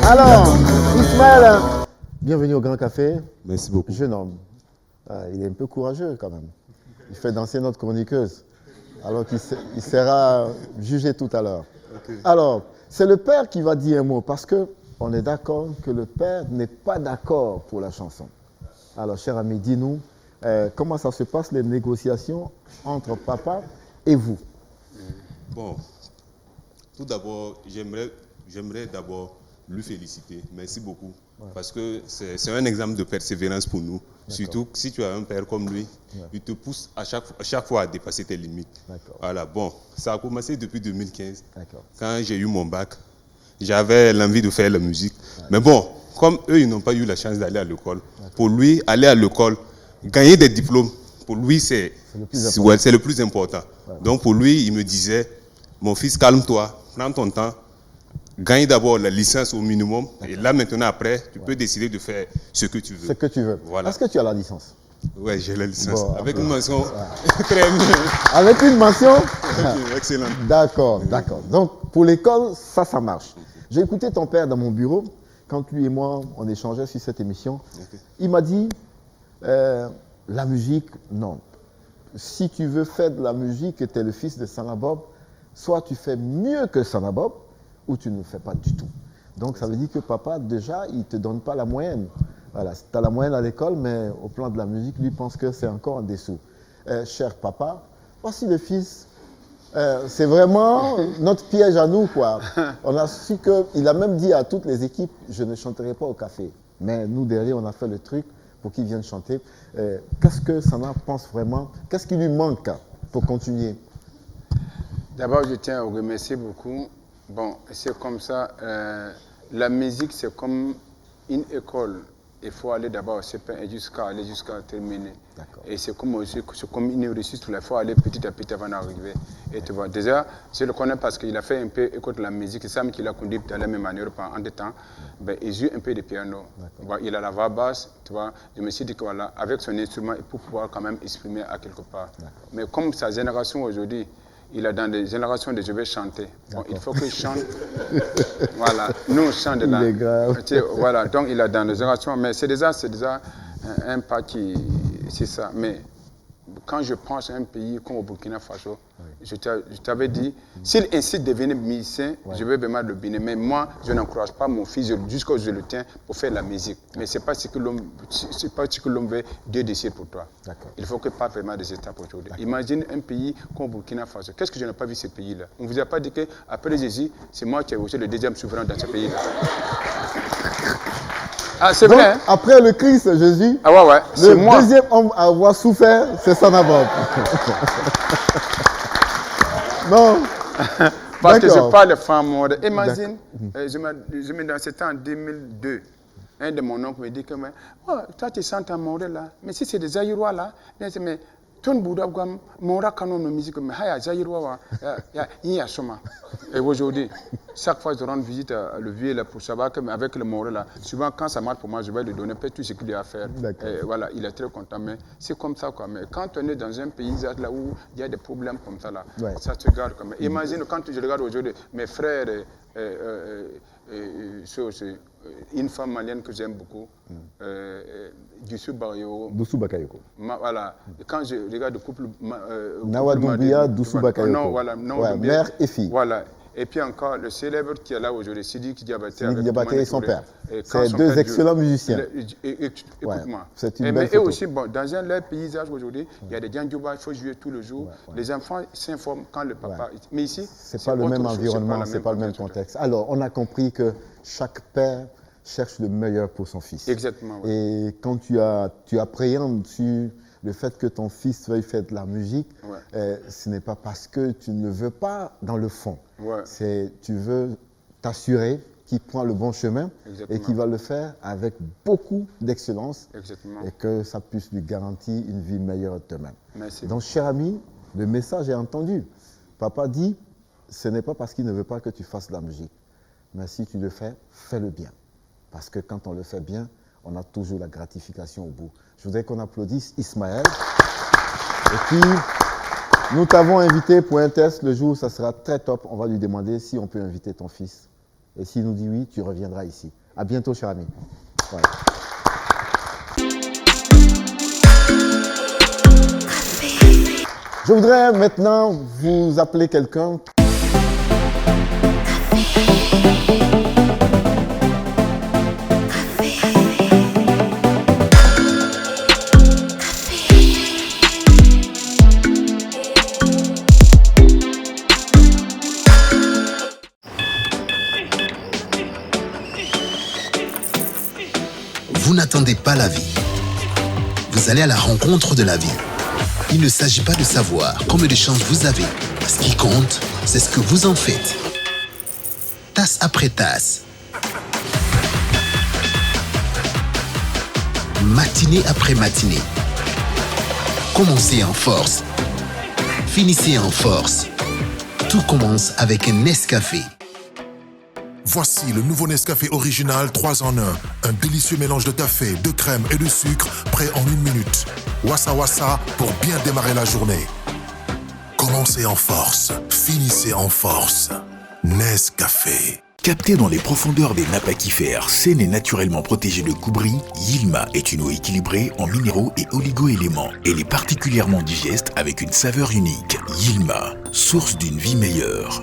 Alors, Ismaël, bienvenue au Grand Café. Merci beaucoup. Jeune homme. Il est un peu courageux quand même. Il fait danser notre chroniqueuse. Alors qu'il sera jugé tout à l'heure. Okay. Alors, c'est le père qui va dire un mot parce qu'on est d'accord que le père n'est pas d'accord pour la chanson. Alors, cher ami, dis-nous, comment ça se passe les négociations entre papa et vous? Bon, tout d'abord, j'aimerais d'abord lui féliciter. Merci beaucoup. Ouais. Parce que c'est un exemple de persévérance pour nous. Surtout si tu as un père comme lui, il te pousse à chaque fois à dépasser tes limites. Voilà, bon, ça a commencé depuis 2015. Quand j'ai eu mon bac, j'avais l'envie de faire la musique. Mais bon, comme eux, ils n'ont pas eu la chance d'aller à l'école, pour lui, aller à l'école, gagner des diplômes, pour lui, c'est le plus important. Donc pour lui, il me disait, mon fils, calme-toi, prends ton temps, gagne d'abord la licence au minimum, et là maintenant après, tu peux décider de faire ce que tu veux. Ce que tu veux. Voilà. Est-ce que tu as la licence? Oui, j'ai la licence. Bon, avec une mention très bien. Avec une mention excellent. D'accord, d'accord. Donc pour l'école, ça marche. J'ai écouté ton père dans mon bureau, quand lui et moi, on échangeait sur cette émission. Il m'a dit, la musique, non. Si tu veux faire de la musique et tu es le fils de Sanabob, soit tu fais mieux que Sanabob, ou tu ne le fais pas du tout. Donc ça veut dire que papa, déjà, il ne te donne pas la moyenne. Voilà, tu as la moyenne à l'école, mais au plan de la musique, lui pense que c'est encore en dessous. Cher papa, voici le fils. C'est vraiment notre piège à nous, quoi. On a su qu'il a même dit à toutes les équipes, je ne chanterai pas au café. Mais nous, derrière, on a fait le truc pour qu'il vienne chanter. Qu'est-ce que Sana pense vraiment? Qu'est-ce qui lui manque pour continuer? D'abord, je tiens à vous remercier beaucoup. Bon, c'est comme ça. La musique, c'est comme une école. Il faut aller d'abord au CP jusqu'à terminer. Et c'est comme une réussite. Il faut aller petit à petit avant d'arriver. Et tu vois, déjà, je le connais parce qu'il a fait un peu école de la musique. C'est ça qui l'a conduit de la même manière pendant des temps. Ben, il joue un peu de piano. Bon, il a la voix basse. Tu vois. Je me suis dit que voilà, avec son instrument, il peut pouvoir quand même exprimer à quelque part. Mais comme sa génération aujourd'hui, il est dans des générations de je vais chanter. Bon, il faut qu'il chante. Voilà, nous on chante là. Voilà, donc il est dans des générations, mais c'est déjà un pas qui, c'est ça. Mais quand je pense à un pays comme au Burkina Faso, je t'avais dit, s'il incite de devenir musicien, je vais vraiment le bénir. Mais moi, je n'encourage pas mon fils jusqu'à je le tiens pour faire la musique. Mais ce n'est pas ce que l'homme veut, Dieu décide pour toi. Il faut que pas vraiment des étapes aujourd'hui. Imagine un pays comme Burkina Faso. Qu'est-ce que je n'ai pas vu ce pays-là? On ne vous a pas dit qu'après Jésus, c'est moi qui ai aussi le deuxième souverain dans ce pays-là. Ah, c'est vrai. Hein? Après le Christ, Jésus, le deuxième homme à avoir souffert, c'est Sanabob. Non. Parce que je parle de femmes mortes. Imagine, c'était en 2002. Un de mon oncle me dit que toi tu chantes en morel là, mais si c'est des Aïrois là, mais ton Bouddha Gam, Mora canon de musique, mais Haya Zaïrois, il y a Soma. Et aujourd'hui, chaque fois que je rends visite à le vieux là pour savoir qu'avec le morel là, souvent quand ça marche pour moi, je vais lui donner tout ce qu'il a à faire. Et voilà, il est très content. Mais c'est comme ça quoi. Mais quand on est dans un pays là où il y a des problèmes comme ça là, ça se garde comme ça. Imagine quand je regarde aujourd'hui mes frères une femme malienne que j'aime beaucoup, Dussou Bakayoko. Voilà. Quand je regarde le couple Nawa Doumbia, Dussou Bakayoko. Non, voilà, mère et fille. Voilà. Et puis encore, le célèbre qui est là aujourd'hui, Sidi Diabaté. Sidi Diabaté et son père. C'est deux excellents musiciens. Écoute-moi. C'est une belle photo. Et aussi, bon, dans leur paysage aujourd'hui, il y a des Djandjouba, il faut jouer tous les jours. Les enfants s'informent quand le papa... Mais ici, c'est pas le même environnement, c'est pas le même contexte. Alors, on a compris que chaque père cherche le meilleur pour son fils. Exactement. Ouais. Et quand tu appréhendes sur le fait que ton fils veuille faire de la musique, ce n'est pas parce que tu ne veux pas dans le fond. Tu veux t'assurer qu'il prend le bon chemin et qu'il va le faire avec beaucoup d'excellence et que ça puisse lui garantir une vie meilleure demain. Merci. Donc, cher ami, le message est entendu. Papa dit, ce n'est pas parce qu'il ne veut pas que tu fasses de la musique, mais si tu le fais, fais-le bien. Parce que quand on le fait bien, on a toujours la gratification au bout. Je voudrais qu'on applaudisse Ismaël. Et puis, nous t'avons invité pour un test. Le jour où ça sera très top, on va lui demander si on peut inviter ton fils. Et s'il nous dit oui, tu reviendras ici. À bientôt, cher ami. Voilà. Je voudrais maintenant vous appeler quelqu'un. n'attendez pas la vie. Vous allez à la rencontre de la vie. Il ne s'agit pas de savoir combien de chances vous avez. Ce qui compte, c'est ce que vous en faites. Tasse après tasse. Matinée après matinée. Commencez en force. Finissez en force. Tout commence avec un Nescafé. Voici le nouveau Nescafé original 3 en 1. Un délicieux mélange de café, de crème et de sucre, prêt en 1 minute. Wassa Wassa pour bien démarrer la journée. Commencez en force, finissez en force. Nescafé. Capté dans les profondeurs des nappes aquifères, saine et naturellement protégée de coups-bris, Yilma est une eau équilibrée en minéraux et oligo-éléments. Elle est particulièrement digeste avec une saveur unique. Yilma, source d'une vie meilleure.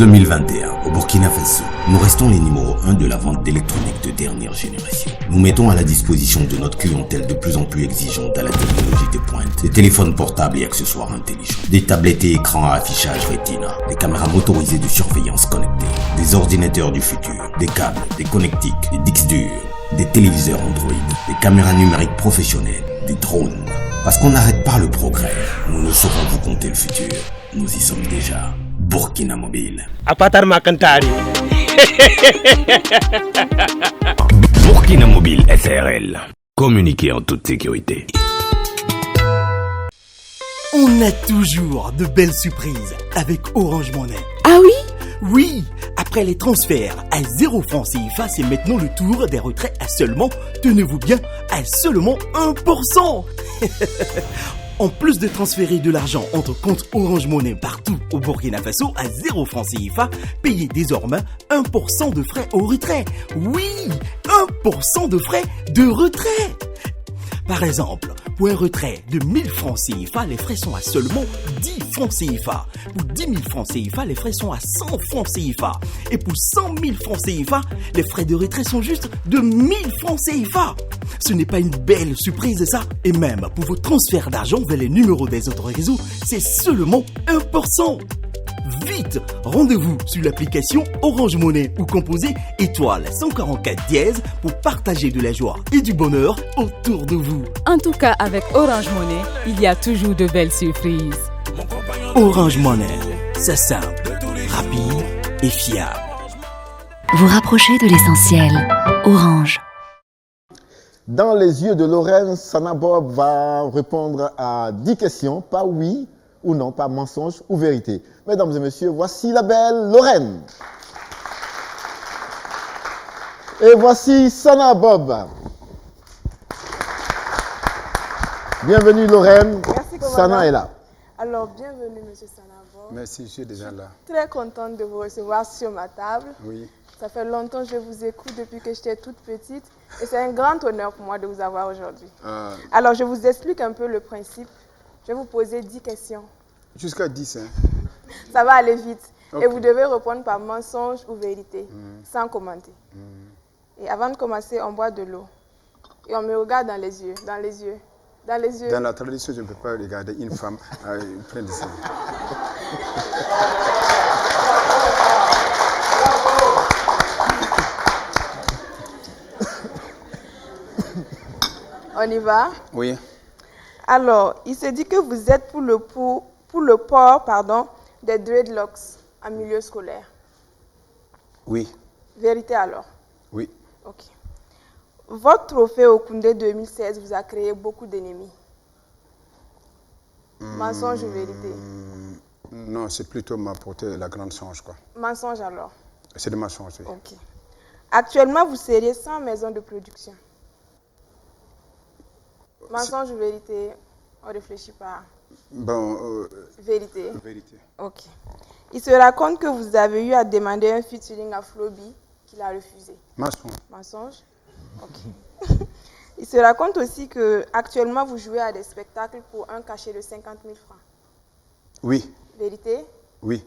En 2021, au Burkina Faso, nous restons les numéros 1 de la vente d'électronique de dernière génération. Nous mettons à la disposition de notre clientèle de plus en plus exigeante à la technologie de pointe, des téléphones portables et accessoires intelligents, des tablettes et écrans à affichage Retina, des caméras motorisées de surveillance connectées, des ordinateurs du futur, des câbles, des connectiques, des disques durs, des téléviseurs Android, des caméras numériques professionnelles, des drones. Parce qu'on n'arrête pas le progrès, nous ne saurons vous compter le futur. Nous y sommes déjà. Burkina Mobile. Apatar Makantari. Burkina Mobile SRL. Communiquer en toute sécurité. On a toujours de belles surprises avec Orange Money. Ah oui? Oui, après les transferts à 0 francs CFA, c'est maintenant le tour des retraits à seulement, tenez-vous bien, à seulement 1%. En plus de transférer de l'argent entre comptes Orange Money partout au Burkina Faso à 0 francs CFA, payez désormais 1% de frais au retrait. Oui, 1% de frais de retrait. Par exemple, pour un retrait de 1000 francs CFA, les frais sont à seulement 10 francs CFA. Pour 10 000 francs CFA, les frais sont à 100 francs CFA. Et pour 100 000 francs CFA, les frais de retrait sont juste de 1000 francs CFA. Ce n'est pas une belle surprise ça? Et même pour vos transferts d'argent vers les numéros des autres réseaux, c'est seulement 1%. Vite, rendez-vous sur l'application Orange Money ou composez étoile 144 dièse pour partager de la joie et du bonheur autour de vous. En tout cas, avec Orange Money, il y a toujours de belles surprises. Orange Money, c'est simple, rapide et fiable. Vous rapprochez de l'essentiel. Orange. Dans les yeux de Lorraine, Sana Bob va répondre à 10 questions, pas oui ou non, pas mensonge ou vérité. Mesdames et messieurs, voici la belle Lorraine. Et voici Sana Bob. Bienvenue Lorraine. Merci, Sana est là. Alors, bienvenue Monsieur Sana Bob. Merci, je suis déjà là. Très contente de vous recevoir sur ma table. Oui. Ça fait longtemps que je vous écoute depuis que j'étais toute petite et c'est un grand honneur pour moi de vous avoir aujourd'hui. Alors, je vous explique un peu le principe. Je vais vous poser 10 questions. Jusqu'à 10, hein? Ça va aller vite. Okay. Et vous devez répondre par mensonge ou vérité, sans commenter. Et avant de commencer, on boit de l'eau. Et on me regarde dans les yeux, dans les yeux, dans les yeux. Dans la tradition, je ne peux pas regarder une femme pleine de sang. On y va? Oui. Alors, il se dit que vous êtes pour le port des dreadlocks en milieu scolaire. Oui. Vérité alors? Oui. Ok. Votre trophée au Koundé 2016 vous a créé beaucoup d'ennemis. Mensonge ou vérité? Non, c'est plutôt m'apporter la grande chance, quoi. Mensonge alors? C'est de mensonge, oui. Ok. Actuellement, vous seriez sans maison de production. Mensonge ou vérité? On ne réfléchit pas. Bon, vérité. Vérité. Ok. Il se raconte que vous avez eu à demander un featuring à Floby, qu'il a refusé. Mensonge. Mensonge? Ok. Il se raconte aussi que actuellement vous jouez à des spectacles pour un cachet de 50 000 francs. Oui. Vérité? Oui.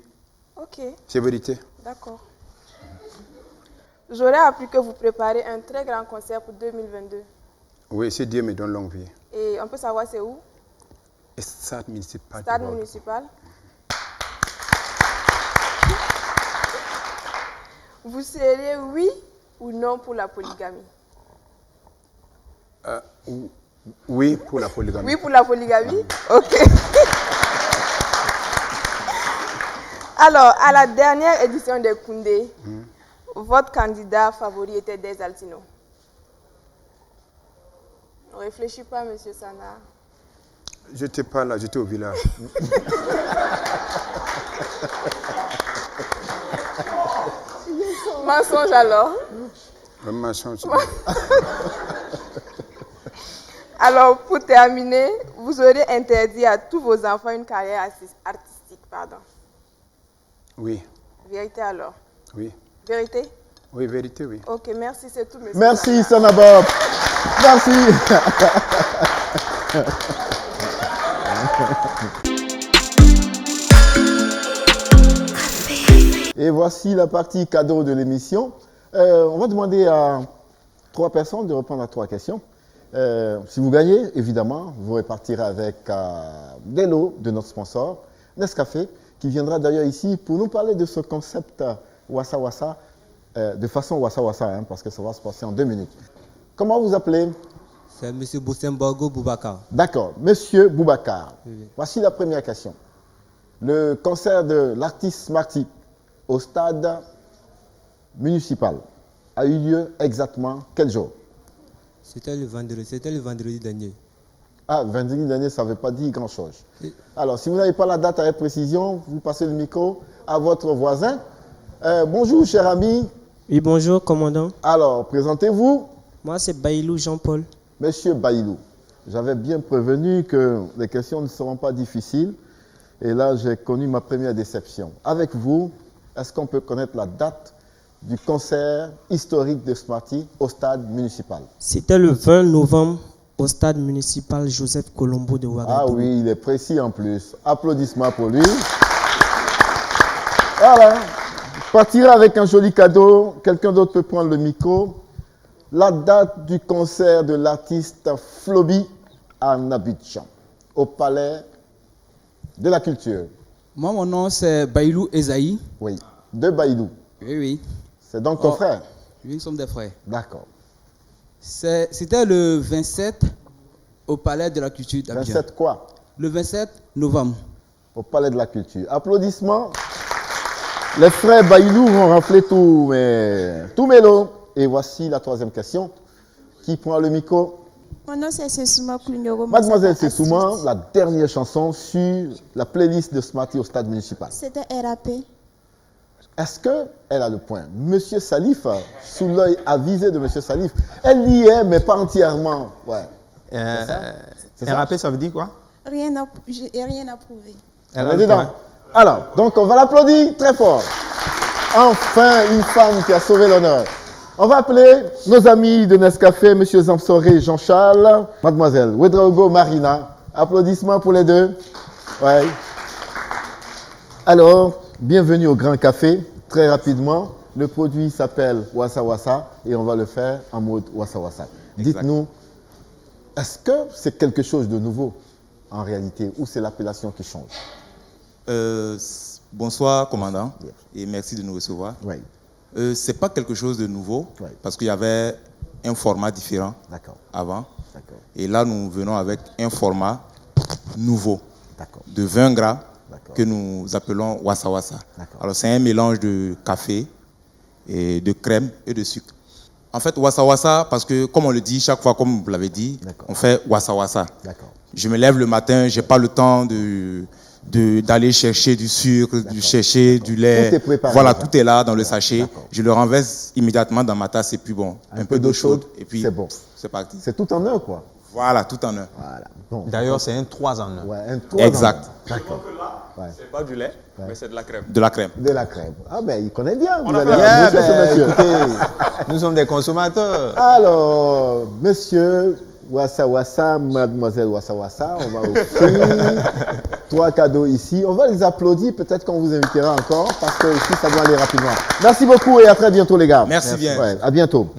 Ok. C'est vérité. D'accord. J'aurais appris que vous préparez un très grand concert pour 2022. Oui, si Dieu me donne longue vie. Et on peut savoir c'est où? Stade municipal. Stade municipal. Vous seriez oui ou non pour la polygamie? Oui, pour la polygamie. Oui, pour la polygamie? Ok. Alors, à la dernière édition de Koundé, votre candidat favori était Des Altino. Ne réfléchis pas, monsieur Sana. Je n'étais pas là, j'étais au village. Mensonge alors? Un mensonge. Alors, pour terminer, vous aurez interdit à tous vos enfants une carrière artistique, pardon. Oui. Vérité alors? Oui. Vérité? Oui, vérité, oui. Ok, merci, c'est tout, monsieur. Merci, Sana Bob. Merci. Et voici la partie cadeau de l'émission. On va demander à 3 personnes de répondre à 3 questions. Si vous gagnez, évidemment, vous repartirez avec des lots de notre sponsor, Nescafé, qui viendra d'ailleurs ici pour nous parler de ce concept Wassa Wassa, de façon Wassa Wassa, hein, parce que ça va se passer en 2 minutes. Comment vous appelez? C'est M. Boussembogo Boubacar. D'accord, Monsieur Boubacar. Oui. Voici la première question. Le concert de l'artiste Smarty au stade municipal a eu lieu exactement quel jour? C'était le vendredi dernier. Ah, vendredi dernier, ça ne veut pas dire grand-chose. Alors, si vous n'avez pas la date avec précision, vous passez le micro à votre voisin. Bonjour, cher ami. Oui, bonjour, commandant. Alors, présentez-vous. Moi, c'est Bailou Jean-Paul. Monsieur Bailou, j'avais bien prévenu que les questions ne seront pas difficiles. Et là, j'ai connu ma première déception. Avec vous, est-ce qu'on peut connaître la date du concert historique de Smarty au stade municipal? C'était le 20 novembre au stade municipal Joseph Colombo de Ouagadougou. Ah oui, il est précis en plus. Applaudissements pour lui. Voilà. Partira avec un joli cadeau. Quelqu'un d'autre peut prendre le micro. La date du concert de l'artiste Flobi à Abidjan, au Palais de la Culture. Moi, mon nom, c'est Bailou Esaïe. Oui, de Bailou. Oui, oui. C'est donc ton frère? Oui, nous sommes des frères. D'accord. C'était le 27 au Palais de la Culture d'Abidjan. 27 quoi? Le 27 novembre. Au Palais de la Culture. Applaudissements. Les frères Bailou vont rafler tout mélo. Et voici la 3e question. Qui prend le micro? Mon nom c'est Sessouma Koulignoro. Mademoiselle Sessouma, la dernière chanson sur la playlist de Smarty au stade municipal. C'était RAP. Est-ce qu'elle a le point? Monsieur Salif, sous l'œil avisé de Monsieur Salif, elle y est, mais pas entièrement. Ouais. RAP, ça veut dire quoi? Rien à prouver. Elle est dedans. Alors, donc on va l'applaudir très fort. Enfin, une femme qui a sauvé l'honneur. On va appeler nos amis de Nescafé, M. Zamsoré, Jean-Charles, Mademoiselle Ouedraogo, Marina. Applaudissements pour les deux. Ouais. Alors, bienvenue au Grand Café. Très rapidement, le produit s'appelle Wassa Wassa et on va le faire en mode Wassa Wassa. Dites-nous, est-ce que c'est quelque chose de nouveau en réalité ou c'est l'appellation qui change? Bonsoir, commandant, et merci de nous recevoir. Oui. Ce n'est pas quelque chose de nouveau, parce qu'il y avait un format différent avant. Et là, nous venons avec un format nouveau, de 20 gras, que nous appelons Wassa Wassa. Alors, c'est un mélange de café, et de crème et de sucre. En fait, Wassa Wassa, parce que, comme on le dit chaque fois, comme vous l'avez dit, on fait Wassa Wassa. Je me lève le matin, je n'ai pas le temps d'aller chercher du sucre, chercher du lait. Tout est préparé, voilà, tout est là dans le sachet. Je le renverse immédiatement dans ma tasse et puis bon, un peu d'eau chaude. Et puis c'est bon. C'est parti. C'est tout en un, quoi. Voilà, tout en un. Voilà. Bon. D'ailleurs, c'est un 3 en 1. Ouais, un 3 exact. En 1. D'accord. C'est pas du lait, mais c'est de la crème. De la crème. De la crème. Ah ben, il connaît bien. Vous allez monsieur. Écoutez, nous sommes des consommateurs. Alors, monsieur Wassa Wassa, mademoiselle Wassa Wassa, on va offrir 3 cadeaux ici. On va les applaudir, peut-être qu'on vous invitera encore, parce que ici, ça doit aller rapidement. Merci beaucoup et à très bientôt, les gars. Merci bien. Ouais, à bientôt.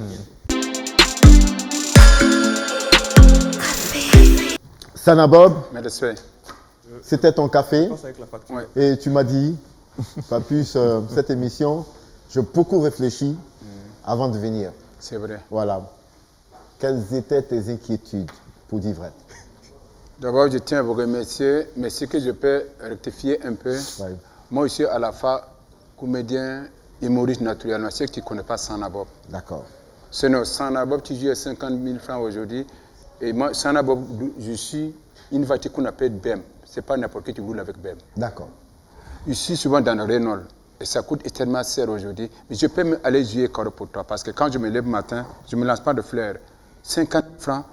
Sana Bob, c'était ton café et tu m'as dit, pas plus cette émission, j'ai beaucoup réfléchi avant de venir. C'est vrai. Voilà. Quelles étaient tes inquiétudes, pour dire vrai? D'abord, je tiens à vous remercier, mais ce que je peux rectifier un peu, moi, je suis à la fois comédien, humoriste naturellement. Ceux qui ne connaissent pas Sanabob. D'accord. Sinon, Sanabob, tu joues à 50 000 francs aujourd'hui. Et moi, Sanabob, je suis une voiture qu'on appelle BEM. Ce n'est pas n'importe qui roule avec BEM. D'accord. Je suis souvent dans le Renault. Et ça coûte extrêmement cher aujourd'hui. Mais je peux aller jouer corps pour toi. Parce que quand je me lève le matin, je ne me lance pas de fleurs. 50 000 francs,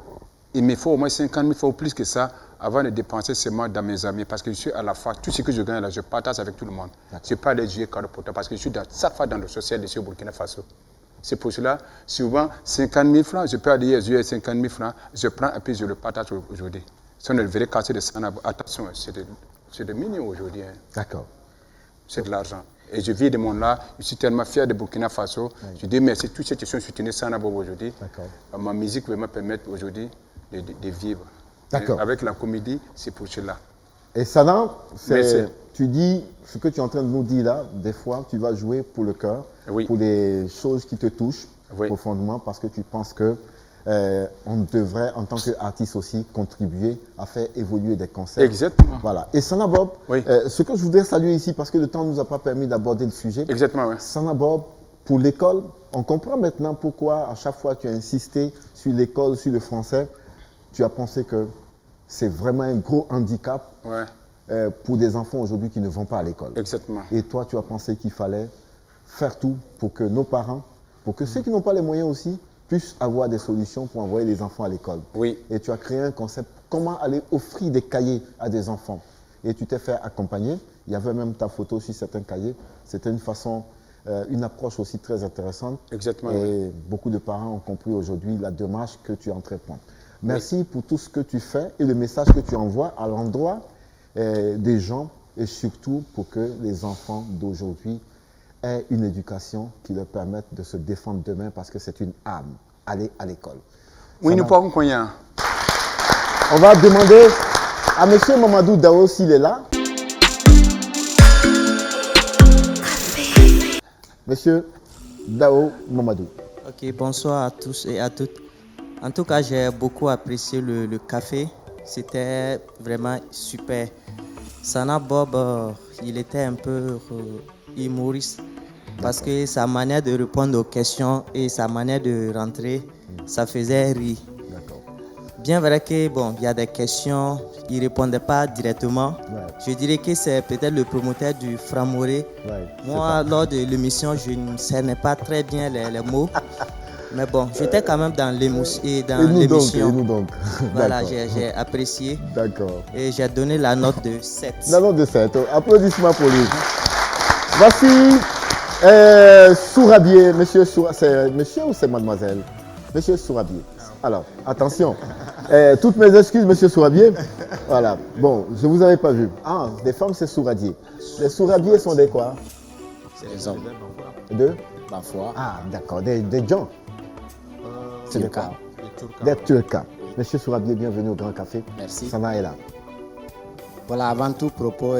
il me faut au moins 50 000 francs ou plus que ça avant de dépenser seulement dans mes amis. Parce que je suis à la fois, tout ce que je gagne là, je partage avec tout le monde. Je ne peux pas aller jouer corps pour toi. Parce que je suis chaque fois dans le social ici au Burkina Faso. C'est pour cela, souvent, 50 000 francs, je peux aller jouer 50 000 francs, je prends et puis je le partage aujourd'hui. Si on le verrait casser de Sanabob, attention, c'est des millions aujourd'hui. Hein. D'accord. C'est de l'argent. Et je vis de mon là, je suis tellement fier de Burkina Faso. Oui. Je dis merci à tous ceux qui sont soutenus Sanabob aujourd'hui. Ma musique va me permettre aujourd'hui de vivre. D'accord. Avec la comédie, c'est pour cela. Et Sana, tu dis, ce que tu es en train de nous dire là, des fois, tu vas jouer pour le cœur, pour les choses qui te touchent profondément, parce que tu penses que on devrait, en tant qu'artiste aussi, contribuer à faire évoluer des concepts. Exactement. Voilà. Et Sanabob, ce que je voudrais saluer ici, parce que le temps ne nous a pas permis d'aborder le sujet. Exactement, oui. Sanabob, pour l'école, on comprend maintenant pourquoi à chaque fois tu as insisté sur l'école, sur le français. Tu as pensé que c'est vraiment un gros handicap pour des enfants aujourd'hui qui ne vont pas à l'école. Exactement. Et toi, tu as pensé qu'il fallait faire tout pour que nos parents, pour que ceux qui n'ont pas les moyens aussi, puissent avoir des solutions pour envoyer les enfants à l'école. Oui. Et tu as créé un concept, comment aller offrir des cahiers à des enfants. Et tu t'es fait accompagner. Il y avait même ta photo sur certains cahiers. C'était une façon, une approche aussi très intéressante. Exactement. Et beaucoup de parents ont compris aujourd'hui la démarche que tu entreprends. Merci pour tout ce que tu fais et le message que tu envoies à l'endroit des gens et surtout pour que les enfants d'aujourd'hui aient une éducation qui leur permette de se défendre demain parce que c'est une arme. Aller à l'école. Oui, nous pouvons connaître. On va demander à M. Mamadou Dao s'il est là. Monsieur Dao Mamadou. Ok, bonsoir à tous et à toutes. En tout cas, j'ai beaucoup apprécié le café. C'était vraiment super. Sanabob, il était un peu humoriste parce que sa manière de répondre aux questions et sa manière de rentrer, ça faisait rire. Bien vrai que bon, il y a des questions, il ne répondait pas directement. Je dirais que c'est peut-être le promoteur du Framoré. Moi, lors de l'émission, je ne cernais pas très bien les mots. Mais bon, j'étais quand même dans l'émission. Et nous donc. Voilà, j'ai apprécié. D'accord. Et j'ai donné la note de 7. La note de 7. Applaudissements pour lui. Voici Sourabier. Monsieur Sourabier. C'est monsieur ou c'est mademoiselle? Monsieur Sourabier. Alors, attention. Toutes mes excuses, monsieur Sourabier. Voilà. Bon, je ne vous avais pas vu. Ah, les femmes, c'est Sourabier. Les Sourabiers sont des quoi? C'est des hommes. Deux? Parfois. Ah, d'accord. Des gens. C'est des quoi? Des Turcs. Monsieur Sourabier, bienvenue au Grand Café. Merci. Sana est là. Voilà, avant tout propos,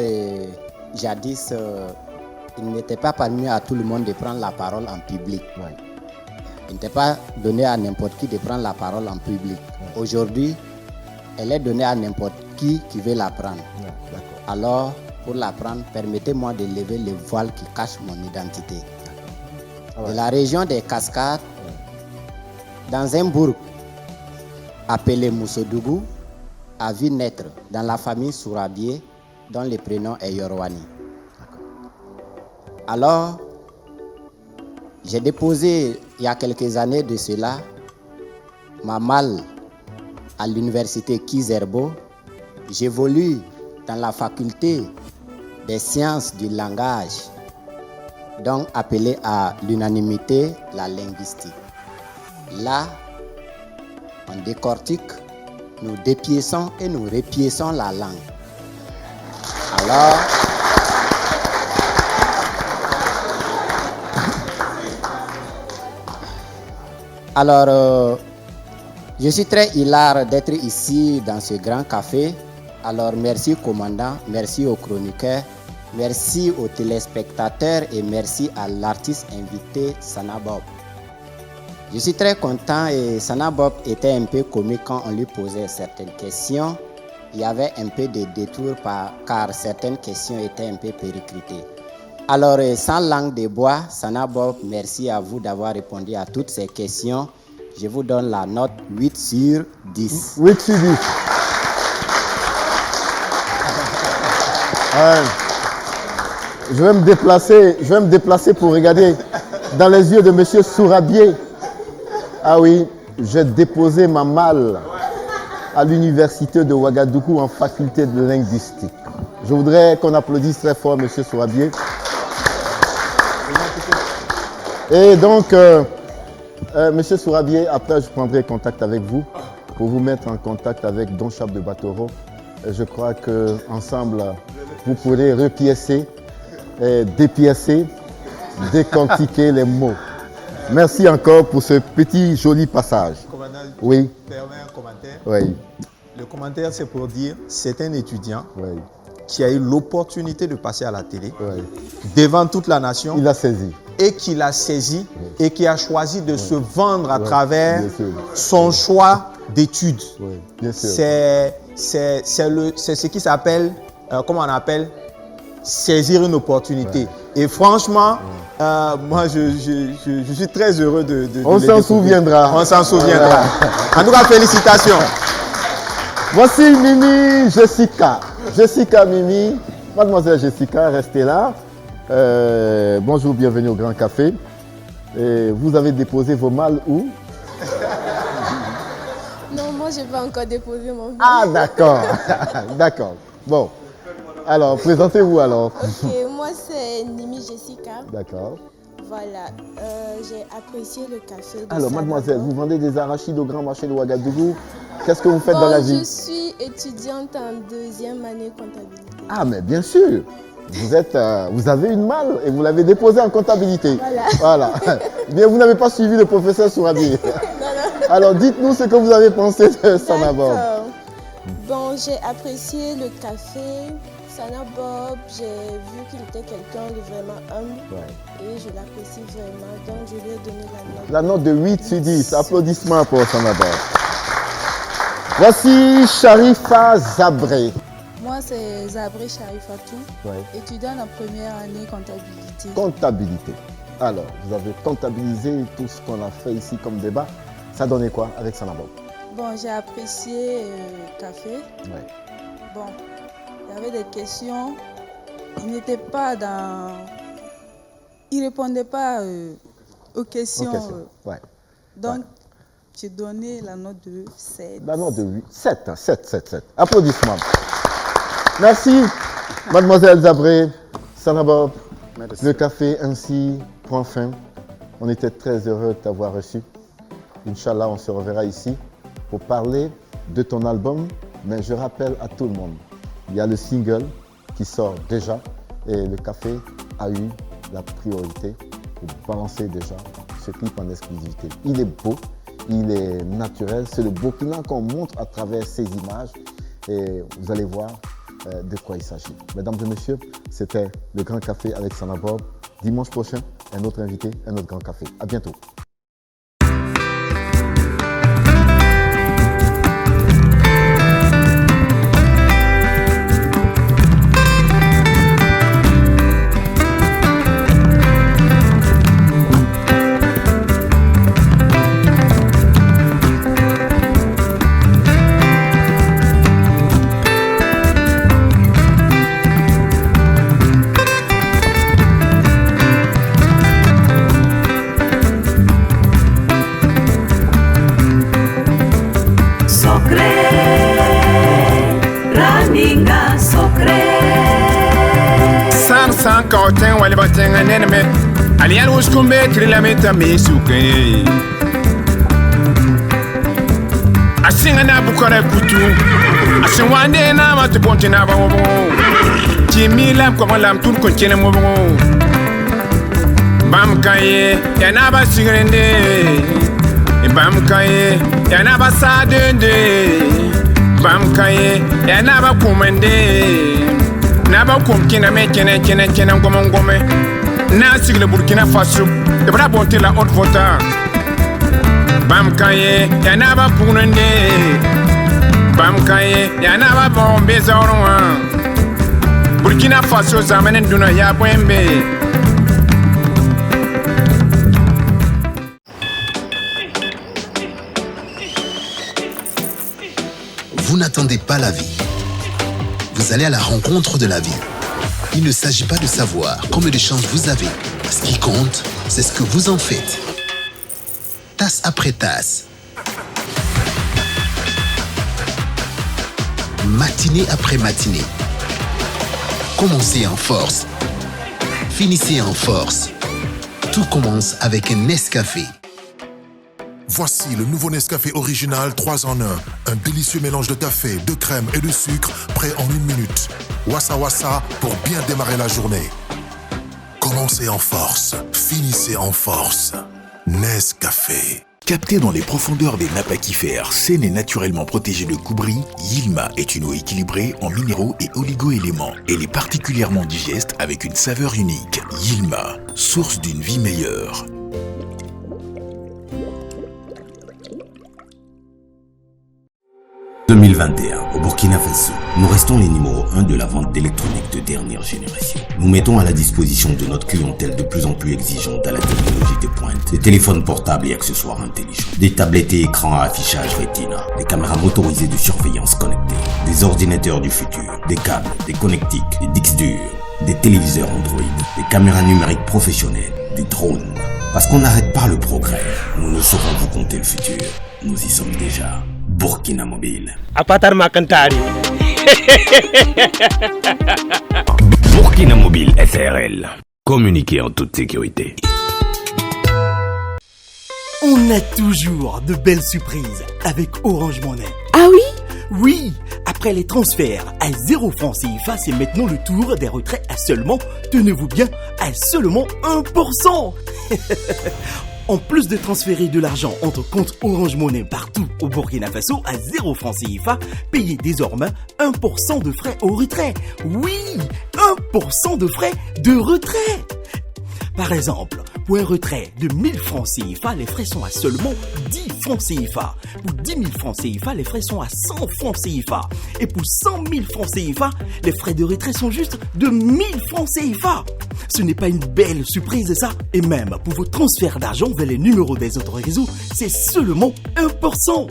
jadis, il n'était pas permis à tout le monde de prendre la parole en public. Ouais. Il n'était pas donné à n'importe qui de prendre la parole en public. Ouais. Aujourd'hui, elle est donnée à n'importe qui veut la prendre. Ouais, alors, pour la prendre, permettez-moi de lever le voile qui cache mon identité. De la région des Cascades, dans un bourg appelé Moussodougou, a vu naître dans la famille Sourabier, dont le prénom est Yorwani. Alors, j'ai déposé, il y a quelques années de cela, ma malle à l'université Kizerbo. J'évolue dans la faculté des sciences du langage, donc appelée à l'unanimité la linguistique. Là, on décortique, nous dépiéçons et nous repiéçons la langue. Alors, je suis très hilar d'être ici dans ce grand café. Alors, merci commandant, merci aux chroniqueurs, Merci aux téléspectateurs et merci à l'artiste invité Sana Bob. Je suis très content et Sana Bob était un peu comique quand on lui posait certaines questions. Il y avait un peu de détour car certaines questions étaient un peu périclitées. Alors, sans langue de bois, Sana Bob, merci à vous d'avoir répondu à toutes ces questions. Je vous donne la note 8 sur 10. 8 sur 10. Je vais me déplacer pour regarder dans les yeux de M. Sourabié. Ah oui, j'ai déposé ma malle à l'université de Ouagadougou en faculté de linguistique. Je voudrais qu'on applaudisse très fort M. Sourabié. Et donc, M. Sourabié, après je prendrai contact avec vous pour vous mettre en contact avec Don Chab de Batoro. Je crois qu'ensemble, vous pourrez repiécer, dépiécer, décortiquer les mots. Merci encore pour ce petit joli passage. Commandant, oui. Permets un commentaire. Oui. Le commentaire, c'est pour dire, c'est un étudiant qui a eu l'opportunité de passer à la télé devant toute la nation. Il a saisi. Et qu'il a saisi et qui a choisi de se vendre à travers son choix d'études. C'est ce qui s'appelle, comment on appelle, saisir une opportunité. Et franchement, moi je suis très heureux de on s'en souviendra. On s'en souviendra. En tout cas, félicitations. Voici Mimi Jessica. Jessica Mimi. Mademoiselle Jessica, restez là. Bonjour, bienvenue au Grand Café. Et vous avez déposé vos malles où? Non, moi je n'ai pas encore déposé mon mal. Ah d'accord. D'accord. Bon. Alors, présentez-vous alors. Ok, moi c'est Mimi Jessica. D'accord. Voilà, j'ai apprécié le café. Alors, mademoiselle, vous vendez des arachides au grand marché de Ouagadougou. Qu'est-ce que vous faites dans la vie? Je suis étudiante en 2e année comptabilité. Ah, mais bien sûr. Vous avez une malle et vous l'avez déposée en comptabilité. Voilà. Bien, vous n'avez pas suivi le professeur Sourabié. Alors, dites-nous ce que vous avez pensé de Sana Bob. Bon, j'ai apprécié le café. Sana Bob, j'ai vu qu'il était quelqu'un de vraiment humble et je l'apprécie vraiment, donc je lui ai donné la note. La note de 8 sur 10. Applaudissements pour Sana Bob. Voici Sharifa Zabré. Moi, c'est Zabré Sharifatou, étudiante en première année comptabilité. Comptabilité. Alors, vous avez comptabilisé tout ce qu'on a fait ici comme débat. Ça donnait quoi avec Sana Bob? Bon, j'ai apprécié le café. Bon, il y avait des questions. Il n'était pas dans... Il ne répondait pas aux questions. Donc, j'ai donné la note de 7. La note de 8. 7. Applaudissements. Merci, mademoiselle Zabré, Sana Bob. Le café ainsi prend fin. On était très heureux de t'avoir reçu. Inch'Allah, on se reverra ici pour parler de ton album. Mais je rappelle à tout le monde, il y a le single qui sort déjà et le café a eu la priorité pour balancer déjà ce clip en exclusivité. Il est beau, il est naturel, c'est le Burkina qu'on montre à travers ces images et vous allez voir de quoi il s'agit. Mesdames et messieurs, c'était le Grand Café avec Sana Bob. Dimanche prochain, un autre invité, un autre Grand Café. À bientôt. Ten wali bateng anenme alian uskumbe trilamita misuke asinga na bukara kutu asinwande na matuponte na bawo kimila kwa malam tun ko chele mo bam kaye ya na ba sigrende bam kaye ya na ba sadende bam kaye ya na ba komande Naba Kumkina me kene ngome. Na sigle Burkina Faso. Et bra bonté la haute vota. Bam kaye, ya naba punende. Bam kaye, ya naba bombe zorwa. Burkina Faso zamanen duna ya bwembe. Vous n'attendez pas la vie. Vous allez à la rencontre de la vie. Il ne s'agit pas de savoir combien de chances vous avez. Ce qui compte, c'est ce que vous en faites. Tasse après tasse. Matinée après matinée. Commencez en force. Finissez en force. Tout commence avec un Nescafé. Voici le nouveau Nescafé original 3 en 1. Un délicieux mélange de café, de crème et de sucre, prêt en 1 minute. Wassa Wassa pour bien démarrer la journée. Commencez en force, finissez en force. Nescafé. Capté dans les profondeurs des nappes aquifères, saine et naturellement protégée de coups bris, Yilma est une eau équilibrée en minéraux et oligo-éléments. Elle est particulièrement digeste avec une saveur unique. Yilma, source d'une vie meilleure. En 2021, au Burkina Faso, nous restons les numéros 1 de la vente d'électronique de dernière génération. Nous mettons à la disposition de notre clientèle de plus en plus exigeante à la technologie de pointe, des téléphones portables et accessoires intelligents, des tablettes et écrans à affichage Retina, des caméras motorisées de surveillance connectées, des ordinateurs du futur, des câbles, des connectiques, des disques durs, des téléviseurs Android, des caméras numériques professionnelles, des drones. Parce qu'on n'arrête pas le progrès, nous ne saurons vous compter le futur. Nous y sommes déjà. Burkina Mobile. Burkina Mobile SRL. Communiquer en toute sécurité. On a toujours de belles surprises avec Orange Money. Ah oui? Oui, après les transferts à 0 francs CFA, c'est maintenant le tour des retraits à seulement, tenez-vous bien, à seulement 1%. En plus de transférer de l'argent entre comptes Orange Money partout au Burkina Faso à 0 francs CFA, payez désormais 1% de frais au retrait. Oui, 1% de frais de retrait. Par exemple, pour un retrait de 1000 francs CFA, les frais sont à seulement 10 francs CFA. Pour 10 000 francs CFA, les frais sont à 100 francs CFA. Et pour 100 000 francs CFA, les frais de retrait sont juste de 1000 francs CFA. Ce n'est pas une belle surprise ça? Et même pour vos transferts d'argent vers les numéros des autres réseaux, c'est seulement 1%.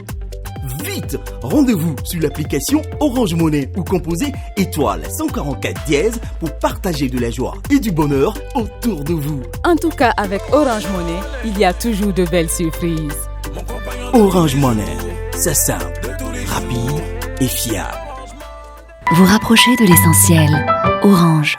Vite, rendez-vous sur l'application Orange Money ou composez étoile 144 dièse pour partager de la joie et du bonheur autour de vous. En tout cas, avec Orange Money, il y a toujours de belles surprises. Orange Money, c'est simple, rapide et fiable. Vous rapprochez de l'essentiel. Orange.